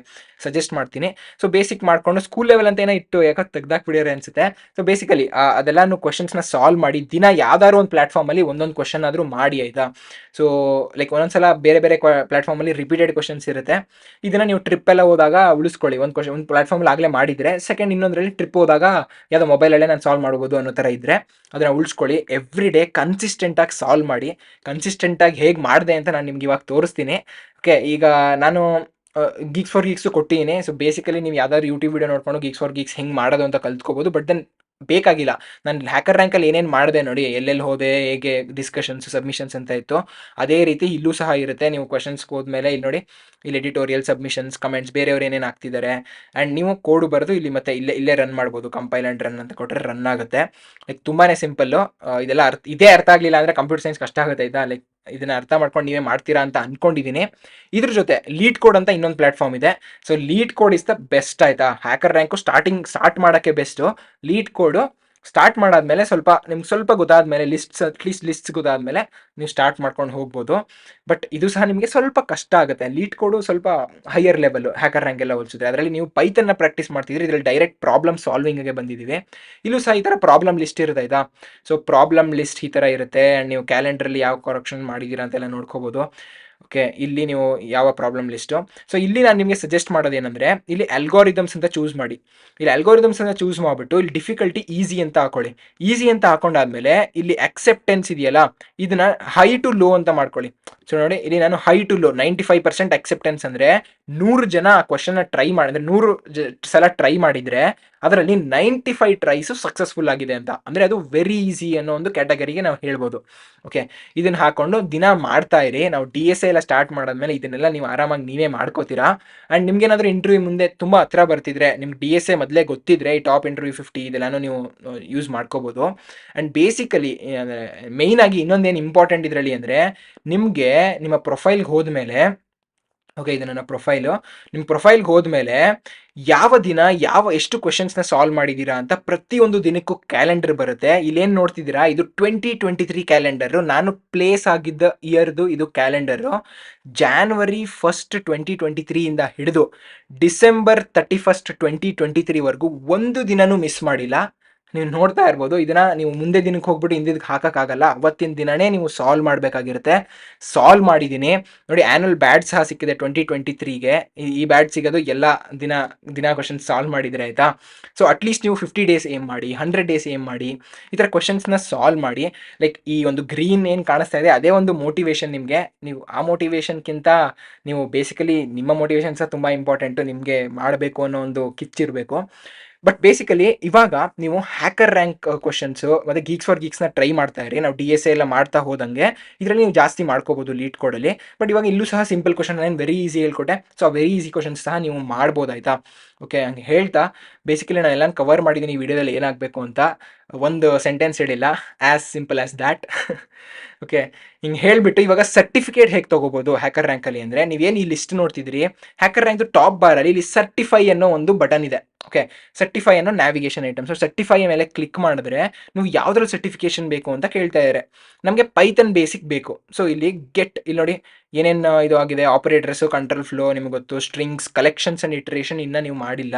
ಸಜೆಸ್ಟ್ ಮಾಡ್ತೀನಿ. ಸೊ ಬೇಸಿಕ್ ಮಾಡಿಕೊಂಡು ಸ್ಕೂಲ್ ಲೆವೆಲ್ ಅಂತ ಏನೋ ಇಟ್ಟು ಯಾಕೆ ತೆಗ್ದಾಕ್ಬಿಡಿಯೋರೆ ಅನಿಸುತ್ತೆ. ಸೊ ಬೇಸಿಕಲಿ ಅದೆಲ್ಲನೂ ಕ್ವಶನ್ಸ್ನ ಸಾಲ್ವ್ ಮಾಡಿ ದಿನ ಯಾವ್ದಾದ್ರು ಒಂದು ಪ್ಲಾಟ್ಫಾರ್ಮಲ್ಲಿ ಒಂದೊಂದು ಕ್ವಶನ್ ಆದರೂ ಮಾಡಿ, ಆಯಿತಾ. ಸೊ ಲೈಕ್ ಒಂದೊಂದ್ಸಲ ಬೇರೆ ಬೇರೆ ಪ್ಲಾಟ್ಫಾರ್ಮಲ್ಲಿ ರಿಪೀಟೆಡ್ ಕ್ವಶನ್ಸ್ ಇರುತ್ತೆ. ಇದನ್ನು ನೀವು ಟ್ರಿಪ್ ಎಲ್ಲ ಹೋದಾಗ ಉಳಿಸ್ಕೊಳ್ಳಿ. ಒಂದು ಕ್ವಶನ್ ಒಂದು ಪ್ಲಾಟ್ಫಾರ್ಮಲ್ಲಿ ಆಗಲೇ ಮಾಡಿದರೆ ಸೆಕೆಂಡ್ ಇನ್ನೊಂದರಲ್ಲಿ ಟ್ರಿಪ್ ಹೋದಾಗ ಯಾವುದೋ ಮೊಬೈಲಲ್ಲೇ ನಾನು ಸಾಲ್ವ್ ಮಾಡ್ಬೋದು ಅನ್ನೋ ಥರ ಇದ್ದರೆ ಅದನ್ನು ಉಳಿಸ್ಕೊಳ್ಳಿ. ಎವ್ರಿ ಡೇ ಕನ್ಸಿಸ್ಟೆಂಟಾಗಿ ಸಾಲ್ವ್ ಮಾಡಿ. ಕನ್ಸಿಸ್ಟೆಂಟಾಗಿ ಹೇಗೆ ಮಾಡಿದೆ ಅಂತ ನಾನು ನಿಮ್ಗೆ ಇವಾಗ ತೋರಿಸ್ತೀನಿ. ಓಕೆ, ಈಗ ನಾನು ಗೀಕ್ಸ್ ಫಾರ್ ಗೀಕ್ಸು ಕೊಟ್ಟಿದ್ದೀನಿ. ಸೊ ಬೇಸಿಕಲಿ ನೀವು ಯಾವ್ದಾದ್ರು ಯೂಟ್ಯೂಬ್ ವಿಡಿಯೋ ನೋಡ್ಕೊಂಡು ಗೀಕ್ಸ್ ಫಾರ್ ಗೀಕ್ಸ್ ಹೆಂಗೆ ಮಾಡೋದು ಅಂತ ಕಲ್ತ್ಕೋಬೋದು. ಬಟ್ ದೆನ್ ಬೇಕಾಗಿಲ್ಲ, ನಾನು ಹ್ಯಾಕರ್ ರ್ಯಾಂಕಲ್ಲಿ ಏನೇನು ಮಾಡಿದೆ ನೋಡಿ, ಎಲ್ಲೆಲ್ಲಿ ಹೋದೆ, ಹೇಗೆ ಡಿಸ್ಕಷನ್ಸ್ ಸಬ್ಮಿಷನ್ಸ್ ಅಂತ ಇತ್ತು, ಅದೇ ರೀತಿ ಇಲ್ಲೂ ಸಹ ಇರುತ್ತೆ. ನೀವು ಕ್ವಶನ್ಸ್ಗೆ ಹೋದ್ಮೇಲೆ ಇಲ್ಲಿ ನೋಡಿ, ಇಲ್ಲಿ ಎಡಿಟೋರಿಯಲ್, ಸಬ್ಮಿಷನ್ಸ್, ಕಮೆಂಟ್ಸ್, ಬೇರೆಯವ್ರು ಏನೇನು ಆಗ್ತಿದ್ದಾರೆ, ಆ್ಯಂಡ್ ನೀವು ಕೋಡು ಬರೆದು ಇಲ್ಲಿ ಮತ್ತೆ ಇಲ್ಲೇ ರನ್ ಮಾಡ್ಬೋದು. ಕಂಪೈಲ್ ಆ್ಯಂಡ್ ರನ್ ಅಂತ ಕೊಟ್ಟರೆ ರನ್ ಆಗುತ್ತೆ. ಲೈಕ್ ತುಂಬಾ ಸಿಂಪಲ್ಲು. ಇದೆಲ್ಲ ಇದೇ ಅರ್ಥ ಆಗಲಿಲ್ಲ ಅಂದರೆ ಕಂಪ್ಯೂಟರ್ ಸೈನ್ಸ್ ಕಷ್ಟ ಆಗುತ್ತೆ, ಆಯಿತಾ. ಲೈಕ್ ಇದನ್ನ ಅರ್ಥ ಮಾಡ್ಕೊಂಡು ನೀವೇ ಮಾಡ್ತೀರಾ ಅಂತ ಅಂದ್ಕೊಂಡಿದ್ದೀನಿ. ಇದ್ರ ಜೊತೆ ಲೀಡ್ ಕೋಡ್ ಅಂತ ಇನ್ನೊಂದು ಪ್ಲಾಟ್ಫಾರ್ಮ್ ಇದೆ. So lead code is the best, ಆಯಿತಾ. ಹ್ಯಾಕರ್ ರ್ಯಾಂಕು ಸ್ಟಾರ್ಟ್ ಮಾಡೋಕ್ಕೆ ಬೆಸ್ಟು. ಲೀಡ್ ಕೋಡು ಸ್ಟಾರ್ಟ್ ಮಾಡಾದ್ಮೇಲೆ ನಿಮ್ಗೆ ಸ್ವಲ್ಪ ಗೊತ್ತಾದ್ಮೇಲೆ, ಅಟ್ಲೀಸ್ಟ್ ಲಿಸ್ಟ್ಸ್ ಗೊತ್ತಾದ್ಮೇಲೆ ನೀವು ಸ್ಟಾರ್ಟ್ ಮಾಡ್ಕೊಂಡು ಹೋಗ್ಬೋದು. ಬಟ್ ಇದು ಸಹ ನಿಮಗೆ ಸ್ವಲ್ಪ ಕಷ್ಟ ಆಗುತ್ತೆ. ಲೀಡ್ ಕೋಡು ಸ್ವಲ್ಪ ಹೈಯರ್ ಲೆವೆಲ್ ಹ್ಯಾಕರ್ ರ್ಯಾಂಕ್ ಎಲ್ಲ ಹೋಲಿಸಿದ್ರೆ. ಅದರಲ್ಲಿ ನೀವು ಪೈಥನ್ನ ಪ್ರಾಕ್ಟೀಸ್ ಮಾಡ್ತಿದ್ರೆ, ಇದರಲ್ಲಿ ಡೈರೆಕ್ಟ್ ಪ್ರಾಬ್ಲಮ್ ಸಾಲ್ವಿಂಗ್ಗೆ ಬಂದಿದ್ದೀವಿ. ಇಲ್ಲೂ ಸಹ ಈ ಥರ ಪ್ರಾಬ್ಲಮ್ ಲಿಸ್ಟ್ ಇರುತ್ತೆ, ಆಯಿತಾ. ಸೊ ಪ್ರಾಬ್ಲಮ್ ಲಿಸ್ಟ್ ಈ ಥರ ಇರುತ್ತೆ. ಆ್ಯಂಡ್ ನೀವು ಕ್ಯಾಲೆಂಡ್ರಲ್ಲಿ ಯಾವ ಕರೆಕ್ಷನ್ ಮಾಡಿದ್ದೀರಾ ಅಂತೆಲ್ಲ ನೋಡ್ಕೋಬೋದು. ಓಕೆ, ಇಲ್ಲಿ ನೀವು ಯಾವ ಪ್ರಾಬ್ಲಮ್ ಲಿಸ್ಟು. ಸೊ ಇಲ್ಲಿ ನಾನು ನಿಮಗೆ ಸಜೆಸ್ಟ್ ಮಾಡೋದೇನೆಂದರೆ, ಇಲ್ಲಿ ಅಲ್ಗೋರಿದಮ್ಸ್ ಅಂತ ಚೂಸ್ ಮಾಡಿ. ಇಲ್ಲಿ ಅಲ್ಗೋರಿದಮ್ಸ್ ಅಂತ ಚೂಸ್ ಮಾಡಿಬಿಟ್ಟು ಇಲ್ಲಿ ಡಿಫಿಕಲ್ಟಿ ಈಸಿ ಅಂತ ಹಾಕೊಳ್ಳಿ. ಈಸಿ ಅಂತ ಹಾಕೊಂಡಾದ್ಮೇಲೆ ಇಲ್ಲಿ ಅಕ್ಸೆಪ್ಟೆನ್ಸ್ ಇದೆಯಲ್ಲ, ಇದನ್ನ ಹೈ ಟು ಲೋ ಅಂತ ಮಾಡ್ಕೊಳ್ಳಿ. ಸೊ ನೋಡಿ, ಇಲ್ಲಿ ನಾನು ಹೈ ಟು ಲೋ 95% ಅಕ್ಸೆಪ್ಟೆನ್ಸ್ ಅಂದರೆ 100 ಜನ ಆ ಕ್ವಶನ್ನ ಟ್ರೈ ಮಾಡಿದ್ರೆ, 100 ಸಲ ಟ್ರೈ ಮಾಡಿದರೆ ಅದರಲ್ಲಿ 95 ಟ್ರೈಸು ಸಕ್ಸಸ್ಫುಲ್ ಆಗಿದೆ ಅಂತ. ಅಂದರೆ ಅದು ವೆರಿ ಈಸಿ ಅನ್ನೋ ಒಂದು ಕ್ಯಾಟಗರಿಗೆ ನಾವು ಹೇಳ್ಬೋದು. ಓಕೆ, ಇದನ್ನು ಹಾಕೊಂಡು ದಿನ ಮಾಡ್ತಾ ಇರಿ. ನಾವು DSA ಎಲ್ಲ ಸ್ಟಾರ್ಟ್ ಮಾಡಾದ್ಮೇಲೆ ಇದನ್ನೆಲ್ಲ ನೀವು ಆರಾಮಾಗಿ ನೀವೇ ಮಾಡ್ಕೋತೀರಾ. ಆ್ಯಂಡ್ ನಿಮ್ಗೇನಾದರೂ ಇಂಟರ್ವ್ಯೂ ಮುಂದೆ ತುಂಬ ಹತ್ರ ಬರ್ತಿದ್ರೆ, ನಿಮ್ಗೆ DSA ಮೊದಲೇ ಗೊತ್ತಿದ್ರೆ, ಈ ಟಾಪ್ ಇಂಟರ್ವ್ಯೂ 50 ಇದೆಲ್ಲನೂ ನೀವು ಯೂಸ್ ಮಾಡ್ಕೋಬೋದು. ಆ್ಯಂಡ್ ಬೇಸಿಕಲಿ ಮೇಯ್ನಾಗಿ ಇನ್ನೊಂದೇನು ಇಂಪಾರ್ಟೆಂಟ್ ಇದರಲ್ಲಿ ಅಂದರೆ, ನಿಮಗೆ ನಿಮ್ಮ ಪ್ರೊಫೈಲ್ಗೆ ಹೋದ್ಮೇಲೆ, ಓಕೆ ಇದು ನನ್ನ ಪ್ರೊಫೈಲು, ನಿಮ್ಮ ಪ್ರೊಫೈಲ್ಗೆ ಹೋದ್ಮೇಲೆ ಯಾವ ದಿನ ಎಷ್ಟು ಕ್ವೆಶನ್ಸ್ನ ಸಾಲ್ವ್ ಮಾಡಿದ್ದೀರಾ ಅಂತ ಪ್ರತಿಯೊಂದು ದಿನಕ್ಕೂ ಕ್ಯಾಲೆಂಡರ್ ಬರುತ್ತೆ. ಇಲ್ಲೇನು ನೋಡ್ತಿದ್ದೀರಾ, ಇದು 2023 ಕ್ಯಾಲೆಂಡರು. ನಾನು ಪ್ಲೇಸ್ ಆಗಿದ್ದ ಇಯರ್ದು ಇದು ಕ್ಯಾಲೆಂಡರು. January 1st 2023 ಇಂದ ಹಿಡಿದು December 31st 2023ವರೆಗೂ ಒಂದು ದಿನನೂ ಮಿಸ್ ಮಾಡಿಲ್ಲ. ನೀವು ನೋಡ್ತಾ ಇರ್ಬೋದು. ಇದನ್ನ ನೀವು ಮುಂದೆ ದಿನಕ್ಕೆ ಹೋಗ್ಬಿಟ್ಟು ಹಿಂದಿದ್ದಕ್ಕೆ ಹಾಕೋಕ್ಕಾಗಲ್ಲ. ಅವತ್ತಿನ ದಿನನೇ ನೀವು ಸಾಲ್ವ್ ಮಾಡಬೇಕಾಗಿರುತ್ತೆ. ಸಾಲ್ವ್ ಮಾಡಿದ್ದೀನಿ ನೋಡಿ. ಆ್ಯನ್ಯಲ್ ಬ್ಯಾಡ್ಜ್ ಸಹ ಸಿಕ್ಕಿದೆ 2023ಗೆ. ಈ ಬ್ಯಾಡ್ಜ್ ಸಿಗೋದು ಎಲ್ಲ ದಿನ ಕ್ವಶನ್ಸ್ ಸಾಲ್ವ್ ಮಾಡಿದರೆ, ಆಯಿತಾ. ಸೊ ಅಟ್ಲೀಸ್ಟ್ ನೀವು 50 ಡೇಸ್ ಏಮ್ ಮಾಡಿ, 100 ಡೇಸ್ ಏಮ್ ಮಾಡಿ, ಈ ಥರ ಕ್ವಶನ್ಸ್ನ ಸಾಲ್ವ್ ಮಾಡಿ. ಲೈಕ್ ಈ ಒಂದು ಗ್ರೀನ್ ಏನು ಕಾಣಿಸ್ತಾ ಇದೆ, ಅದೇ ಒಂದು ಮೋಟಿವೇಶನ್ ನಿಮಗೆ. ನೀವು ಆ ಮೋಟಿವೇಶನ್ಗಿಂತ ನೀವು ಬೇಸಿಕಲಿ ನಿಮ್ಮ ಮೋಟಿವೇಶನ್ ಸಹ ತುಂಬ ಇಂಪಾರ್ಟೆಂಟು. ನಿಮಗೆ ಮಾಡಬೇಕು ಅನ್ನೋ ಒಂದು ಕಿಚ್ಚಿರಬೇಕು. ಬಟ್ ಬೇಸಿಕಲಿ ಇವಾಗ ನೀವು ಹ್ಯಾಕರ್ ರ್ಯಾಂಕ್ ಕ್ವಶನ್ಸು ಮತ್ತು ಗೀಕ್ಸ್ ಫಾರ್ ಗೀಕ್ಸ್ನ ಟ್ರೈ ಮಾಡ್ತಾ ಇರಿ. ನಾವು DSA ಎಲ್ಲ ಮಾಡ್ತಾ ಹೋದಂಗೆ ಇದರಲ್ಲಿ ನೀವು ಜಾಸ್ತಿ ಮಾಡ್ಕೋಬೋದು ಲೀಡ್ ಕೋಡಲ್ಲಿ. ಬಟ್ ಇವಾಗ ಇಲ್ಲೂ ಸಹ ಸಿಂಪಲ್ ಕ್ವಶನ್ ನಾನು ವೆರಿ ಈಸಿ ಹೇಳ್ಕೊಟ್ಟೆ. ಸೊ ಆ ವೆರಿ ಈಸಿ ಕ್ವಶನ್ಸ್ ಸಹ ನೀವು ಮಾಡ್ಬೋದು, ಆಯಿತಾ. ಓಕೆ, ಹಂಗೆ ಹೇಳ್ತಾ ಬೇಸಿಕಲಿ ನಾನು ಎಲ್ಲ ಕವರ್ ಮಾಡಿದ್ದೀನಿ ಈ ವಿಡಿಯೋದಲ್ಲಿ ಏನಾಗಬೇಕು ಅಂತ. ಒಂದು ಸೆಂಟೆನ್ಸ್ ಹೇಳಿಲ್ಲ, as simple as that. Okay, ಹಿಂಗೆ ಹೇಳಿಬಿಟ್ಟು ಇವಾಗ ಸರ್ಟಿಫಿಕೇಟ್ ಹೇಗೆ ತೊಗೋಬೋದು ಹ್ಯಾಕರ್ ರ್ಯಾಂಕಲ್ಲಿ ಅಂದರೆ, ನೀವೇನು ಈ ಲಿಸ್ಟ್ ನೋಡ್ತಿದ್ದೀರಿ, ಹ್ಯಾಕರ್ ರ್ಯಾಂಕ್ದು ಟಾಪ್ ಬಾರಲ್ಲಿ ಇಲ್ಲಿ ಸರ್ಟಿಫೈ ಅನ್ನೋ ಒಂದು ಬಟನ್ ಇದೆ. ಓಕೆ, ಸರ್ಟಿಫೈ ಅನ್ನೋ ನ್ಯಾವಿಗೇಷನ್ ಐಟಮ್. ಸೊ ಸರ್ಟಿಫೈ ಮೇಲೆ ಕ್ಲಿಕ್ ಮಾಡಿದ್ರೆ ನೀವು ಯಾವುದ್ರಲ್ಲಿ ಸರ್ಟಿಫಿಕೇಷನ್ ಬೇಕು ಅಂತ ಕೇಳ್ತಾ ಇದ್ದಾರೆ. ನಮಗೆ ಪೈಥನ್ ಬೇಸಿಕ್ ಬೇಕು. ಸೊ ಇಲ್ಲಿ ಇಲ್ಲಿ ನೋಡಿ ಏನೇನು ಇದು ಆಗಿದೆ, ಆಪರೇಟರ್ಸು, ಕಂಟ್ರೋಲ್ ಫ್ಲೋ ನಿಮಗೆ ಗೊತ್ತು, ಸ್ಟ್ರಿಂಗ್ಸ್, ಕಲೆಕ್ಷನ್ಸ್ ಆ್ಯಂಡ್ ಇಟ್ರೇಷನ್ ಇನ್ನೂ ನೀವು ಮಾಡಿಲ್ಲ.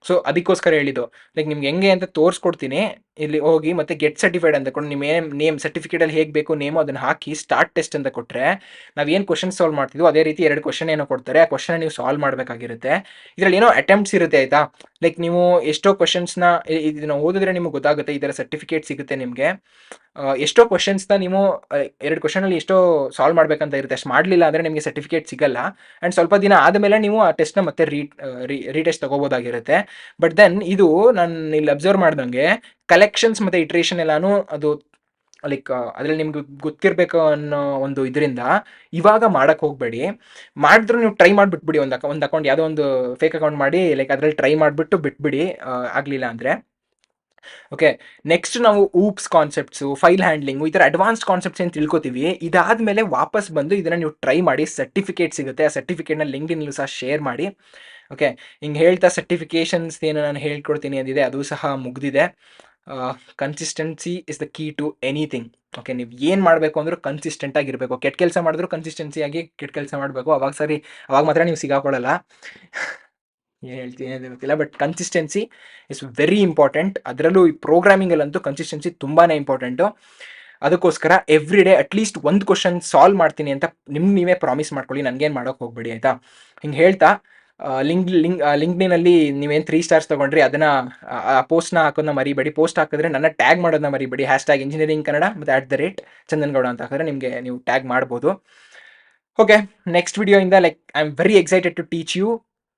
ಸೊ ಅದಕ್ಕೋಸ್ಕರ ಹೇಳಿದ್ದು. ಲೈಕ್ ನಿಮ್ಗೆ ಹೆಂಗೆ ಅಂತ ತೋರಿಸ್ಕೊಡ್ತೀನಿ. ಇಲ್ಲಿ ಹೋಗಿ ಮತ್ತೆ ಗೆಟ್ ಸರ್ಟಿಫೈಡ್ ಅಂತ ಕೊಟ್ಟು ನಿಮ್ಮ ನೇಮ್ ಸರ್ಟಿಫಿಕೇಟಲ್ಲಿ ಹೇಗೆ ಬೇಕು ನೇಮು ಅದನ್ನು ಹಾಕಿ ಸ್ಟಾರ್ಟ್ ಟೆಸ್ಟ್ ಅಂತ ಕೊಟ್ಟರೆ ನಾವೇನು ಕ್ವಶನ್ ಸಾಲ್ವ್ ಮಾಡ್ತಿದ್ವೋ ಅದೇ ರೀತಿ 2 ಕ್ವಶನ್ ಏನೋ ಕೊಡ್ತಾರೆ. ಆ ಕ್ವಶನ್ ನೀವು ಸಾಲ್ವ್ ಮಾಡಬೇಕಾಗಿರುತ್ತೆ. ಇದರಲ್ಲಿ ಏನೋ ಅಟೆಂಪ್ಟ್ಸ್ ಇರುತ್ತೆ ಆಯಿತಾ. ಲೈಕ್ ನೀವು ಎಷ್ಟೋ ಕ್ವಶನ್ಸ್ನ ಇದನ್ನ ಓದಿದ್ರೆ ನಿಮಗೆ ಗೊತ್ತಾಗುತ್ತೆ, ಈ ಥರ ಸರ್ಟಿಫಿಕೇಟ್ ಸಿಗುತ್ತೆ ನಿಮಗೆ. ಎಷ್ಟೋ ಕ್ವಶನ್ಸ್ನ ನೀವು 2 ಕ್ವಶನಲ್ಲಿ ಎಷ್ಟೋ ಸಾಲ್ವ್ ಮಾಡಬೇಕಂತ ಇರುತ್ತೆ. ಅಷ್ಟು ಮಾಡಲಿಲ್ಲ ಅಂದರೆ ನಿಮಗೆ ಸರ್ಟಿಫಿಕೇಟ್ ಸಿಗಲ್ಲ. ಆ್ಯಂಡ್ ಸ್ವಲ್ಪ ದಿನ ಆದಮೇಲೆ ನೀವು ಆ ಟೆಸ್ಟ್ನ ಮತ್ತೆ ರೀಟೆಸ್ಟ್ ತಗೋಬೋದಾಗಿರುತ್ತೆ. ಬಟ್ ದೆನ್ ಇದು ನಾನು ಇಲ್ಲಿ ಅಬ್ಸರ್ವ್ ಮಾಡ್ದಂಗೆ ಕಲೆಕ್ಷನ್ಸ್ ಮತ್ತು ಇಟ್ರೇಷನ್ ಎಲ್ಲಾನು ಅದು ಲೈಕ್ ಅದ್ರಲ್ಲಿ ನಿಮ್ಗೆ ಗೊತ್ತಿರಬೇಕು ಅನ್ನೋ ಒಂದು ಇದರಿಂದ ಇವಾಗ ಮಾಡಕ್ಕೆ ಹೋಗಬೇಡಿ. ಮಾಡಿದ್ರು ನೀವು ಟ್ರೈ ಮಾಡಿಬಿಟ್ಬಿಡಿ. ಒಂದು ಅಕೌಂಟ್ ಯಾವುದೋ ಒಂದು ಫೇಕ್ ಅಕೌಂಟ್ ಮಾಡಿ ಲೈಕ್ ಅದರಲ್ಲಿ ಟ್ರೈ ಮಾಡಿಬಿಟ್ಟು ಬಿಟ್ಬಿಡಿ ಆಗಲಿಲ್ಲ ಅಂದರೆ. ಓಕೆ, ನೆಕ್ಸ್ಟ್ ನಾವು ಊಪ್ಸ್ ಕಾನ್ಸೆಪ್ಟ್ಸು, ಫೈಲ್ ಹ್ಯಾಂಡ್ಲಿಂಗು, ಈ ಥರ ಅಡ್ವಾನ್ಸ್ಡ್ ಕಾನ್ಸೆಪ್ಟ್ಸ್ ಏನು ತಿಳ್ಕೊತೀವಿ. ಇದಾದಮೇಲೆ ವಾಪಸ್ ಬಂದು ಇದನ್ನು ನೀವು ಟ್ರೈ ಮಾಡಿ, ಸರ್ಟಿಫಿಕೇಟ್ ಸಿಗುತ್ತೆ. ಆ ಸರ್ಟಿಫಿಕೇಟ್ನ ಲಿಂಕ್ಡ್ಇನ್ನಲ್ಲೂ ಸಹ ಶೇರ್ ಮಾಡಿ. ಓಕೆ, ಹಿಂಗೆ ಹೇಳ್ತಾ ಸರ್ಟಿಫಿಕೇಷನ್ಸ್ ಏನು ನಾನು ಹೇಳ್ಕೊಡ್ತೀನಿ ಅಂದಿದೆ ಅದು ಸಹ ಮುಗಿದಿದೆ. Consistency is the key to anything. Okay, ನೀವು ಏನು ಮಾಡಬೇಕು ಅಂದರೂ ಕನ್ಸಿಸ್ಟೆಂಟ್ ಆಗಿರಬೇಕು. ಕೆಟ್ಟ ಕೆಲಸ ಮಾಡಿದ್ರು ಕನ್ಸಿಸ್ಟೆನ್ಸಿಯಾಗಿ ಕೆಟ್ಟ ಕೆಲಸ ಮಾಡಬೇಕು. ಅವಾಗ ಮಾತ್ರ ನೀವು ಸಿಗಾಕೊಳ್ಳಲ್ಲ. ಏನು ಹೇಳ್ತೀನಿ ಅಂತ ಗೊತ್ತಿಲ್ಲ, but consistency is very important. ಅದರಲ್ಲೂ ಈ ಪ್ರೋಗ್ರಾಮಿಂಗಲ್ಲಂತೂ ಕನ್ಸಿಸ್ಟೆನ್ಸಿ ತುಂಬಾ ಇಂಪಾರ್ಟೆಂಟ್ು. ಅದಕ್ಕೋಸ್ಕರ ಎವ್ರಿ ಡೇ ಅಟ್ಲೀಸ್ಟ್ ಒಂದು ಕ್ವಶನ್ ಸಾಲ್ವ್ ಮಾಡ್ತೀನಿ ಅಂತ ನೀವೇ ಪ್ರಾಮಿಸ್ ಮಾಡ್ಕೊಳ್ಳಿ. ನನಗೇನು ಮಾಡೋಕ್ಕೆ ಹೋಗಬೇಡಿ ಆಯಿತಾ. ಹಿಂಗೆ ಹೇಳ್ತಾ ಲಿಂಕ್ಡ್ಇನ್ನಲ್ಲಿ ನೀವೇನು 3 ಸ್ಟಾರ್ಸ್ ತೊಗೊಂಡ್ರಿ ಅದನ್ನು ಆ ಪೋಸ್ಟ್ನ ಹಾಕೋದನ್ನ ಮರಿಬೇಡಿ. ಪೋಸ್ಟ್ ಹಾಕಿದ್ರೆ ನನ್ನ ಟ್ಯಾಗ್ ಮಾಡೋದನ್ನ ಮರಿಬೇಡಿ. # ಇಂಜಿನಿಯರಿಂಗ್ ಕನ್ನಡ ಮತ್ತು @ಚಂದನ್ಗೌಡ ಅಂತ ಹಾಕಿದ್ರೆ ನಿಮಗೆ ನೀವು ಟ್ಯಾಗ್ ಮಾಡ್ಬೋದು. ಓಕೆ, ನೆಕ್ಸ್ಟ್ ವಿಡಿಯೋಯಿಂದ like I am very excited to teach you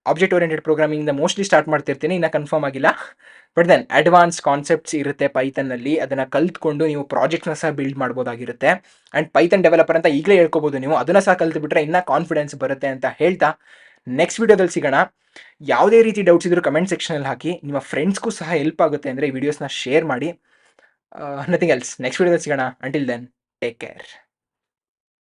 object oriented ಪ್ರೋಗ್ರಾಮಿಂಗ್ನ ಮೋಸ್ಟ್ಲಿ ಸ್ಟಾರ್ಟ್ ಮಾಡ್ತಿರ್ತೀನಿ, ಇನ್ನೂ ಕನ್ಫರ್ಮ್ ಆಗಿಲ್ಲ. ಬಟ್ ದೆನ್ ಅಡ್ವಾನ್ಸ್ ಕಾನ್ಸೆಪ್ಟ್ಸ್ ಇರುತ್ತೆ ಪೈಥನ್ನಲ್ಲಿ. ಅದನ್ನು ಕಲ್ತ್ಕೊಂಡು ನೀವು ಪ್ರಾಜೆಕ್ಟ್ನ ಸಹ ಬಿಲ್ಡ್ ಮಾಡ್ಬೋದಾಗಿರುತ್ತೆ. ಆ್ಯಂಡ್ ಪೈಥನ್ ಡೆವಲಪರ್ ಅಂತ ಈಗಲೇ ಹೇಳ್ಕೊಬೋದು ನೀವು. ಅದನ್ನು ಸಹ ಕಲ್ತ್ಬಿಟ್ರೆ ಇನ್ನೂ ಕಾನ್ಫಿಡೆನ್ಸ್ ಬರುತ್ತೆ ಅಂತ ಹೇಳ್ತಾ ನೆಕ್ಸ್ಟ್ ವಿಡಿಯೋದಲ್ಲಿ ಸಿಗೋಣ. ಯಾವುದೇ ರೀತಿ ಡೌಟ್ಸ್ ಇದ್ದರೂ ಕಮೆಂಟ್ ಸೆಕ್ಷನಲ್ಲಿ ಹಾಕಿ. ನಿಮ್ಮ ಫ್ರೆಂಡ್ಸ್ಗೂ ಸಹ ಹೆಲ್ಪ್ ಆಗುತ್ತೆ ಅಂದರೆ ಈ ವಿಡಿಯೋಸ್ನ ಶೇರ್ ಮಾಡಿ. Nothing else. ನೆಕ್ಸ್ಟ್ ವಿಡಿಯೋದಲ್ಲಿ ಸಿಗೋಣ. Until then take care.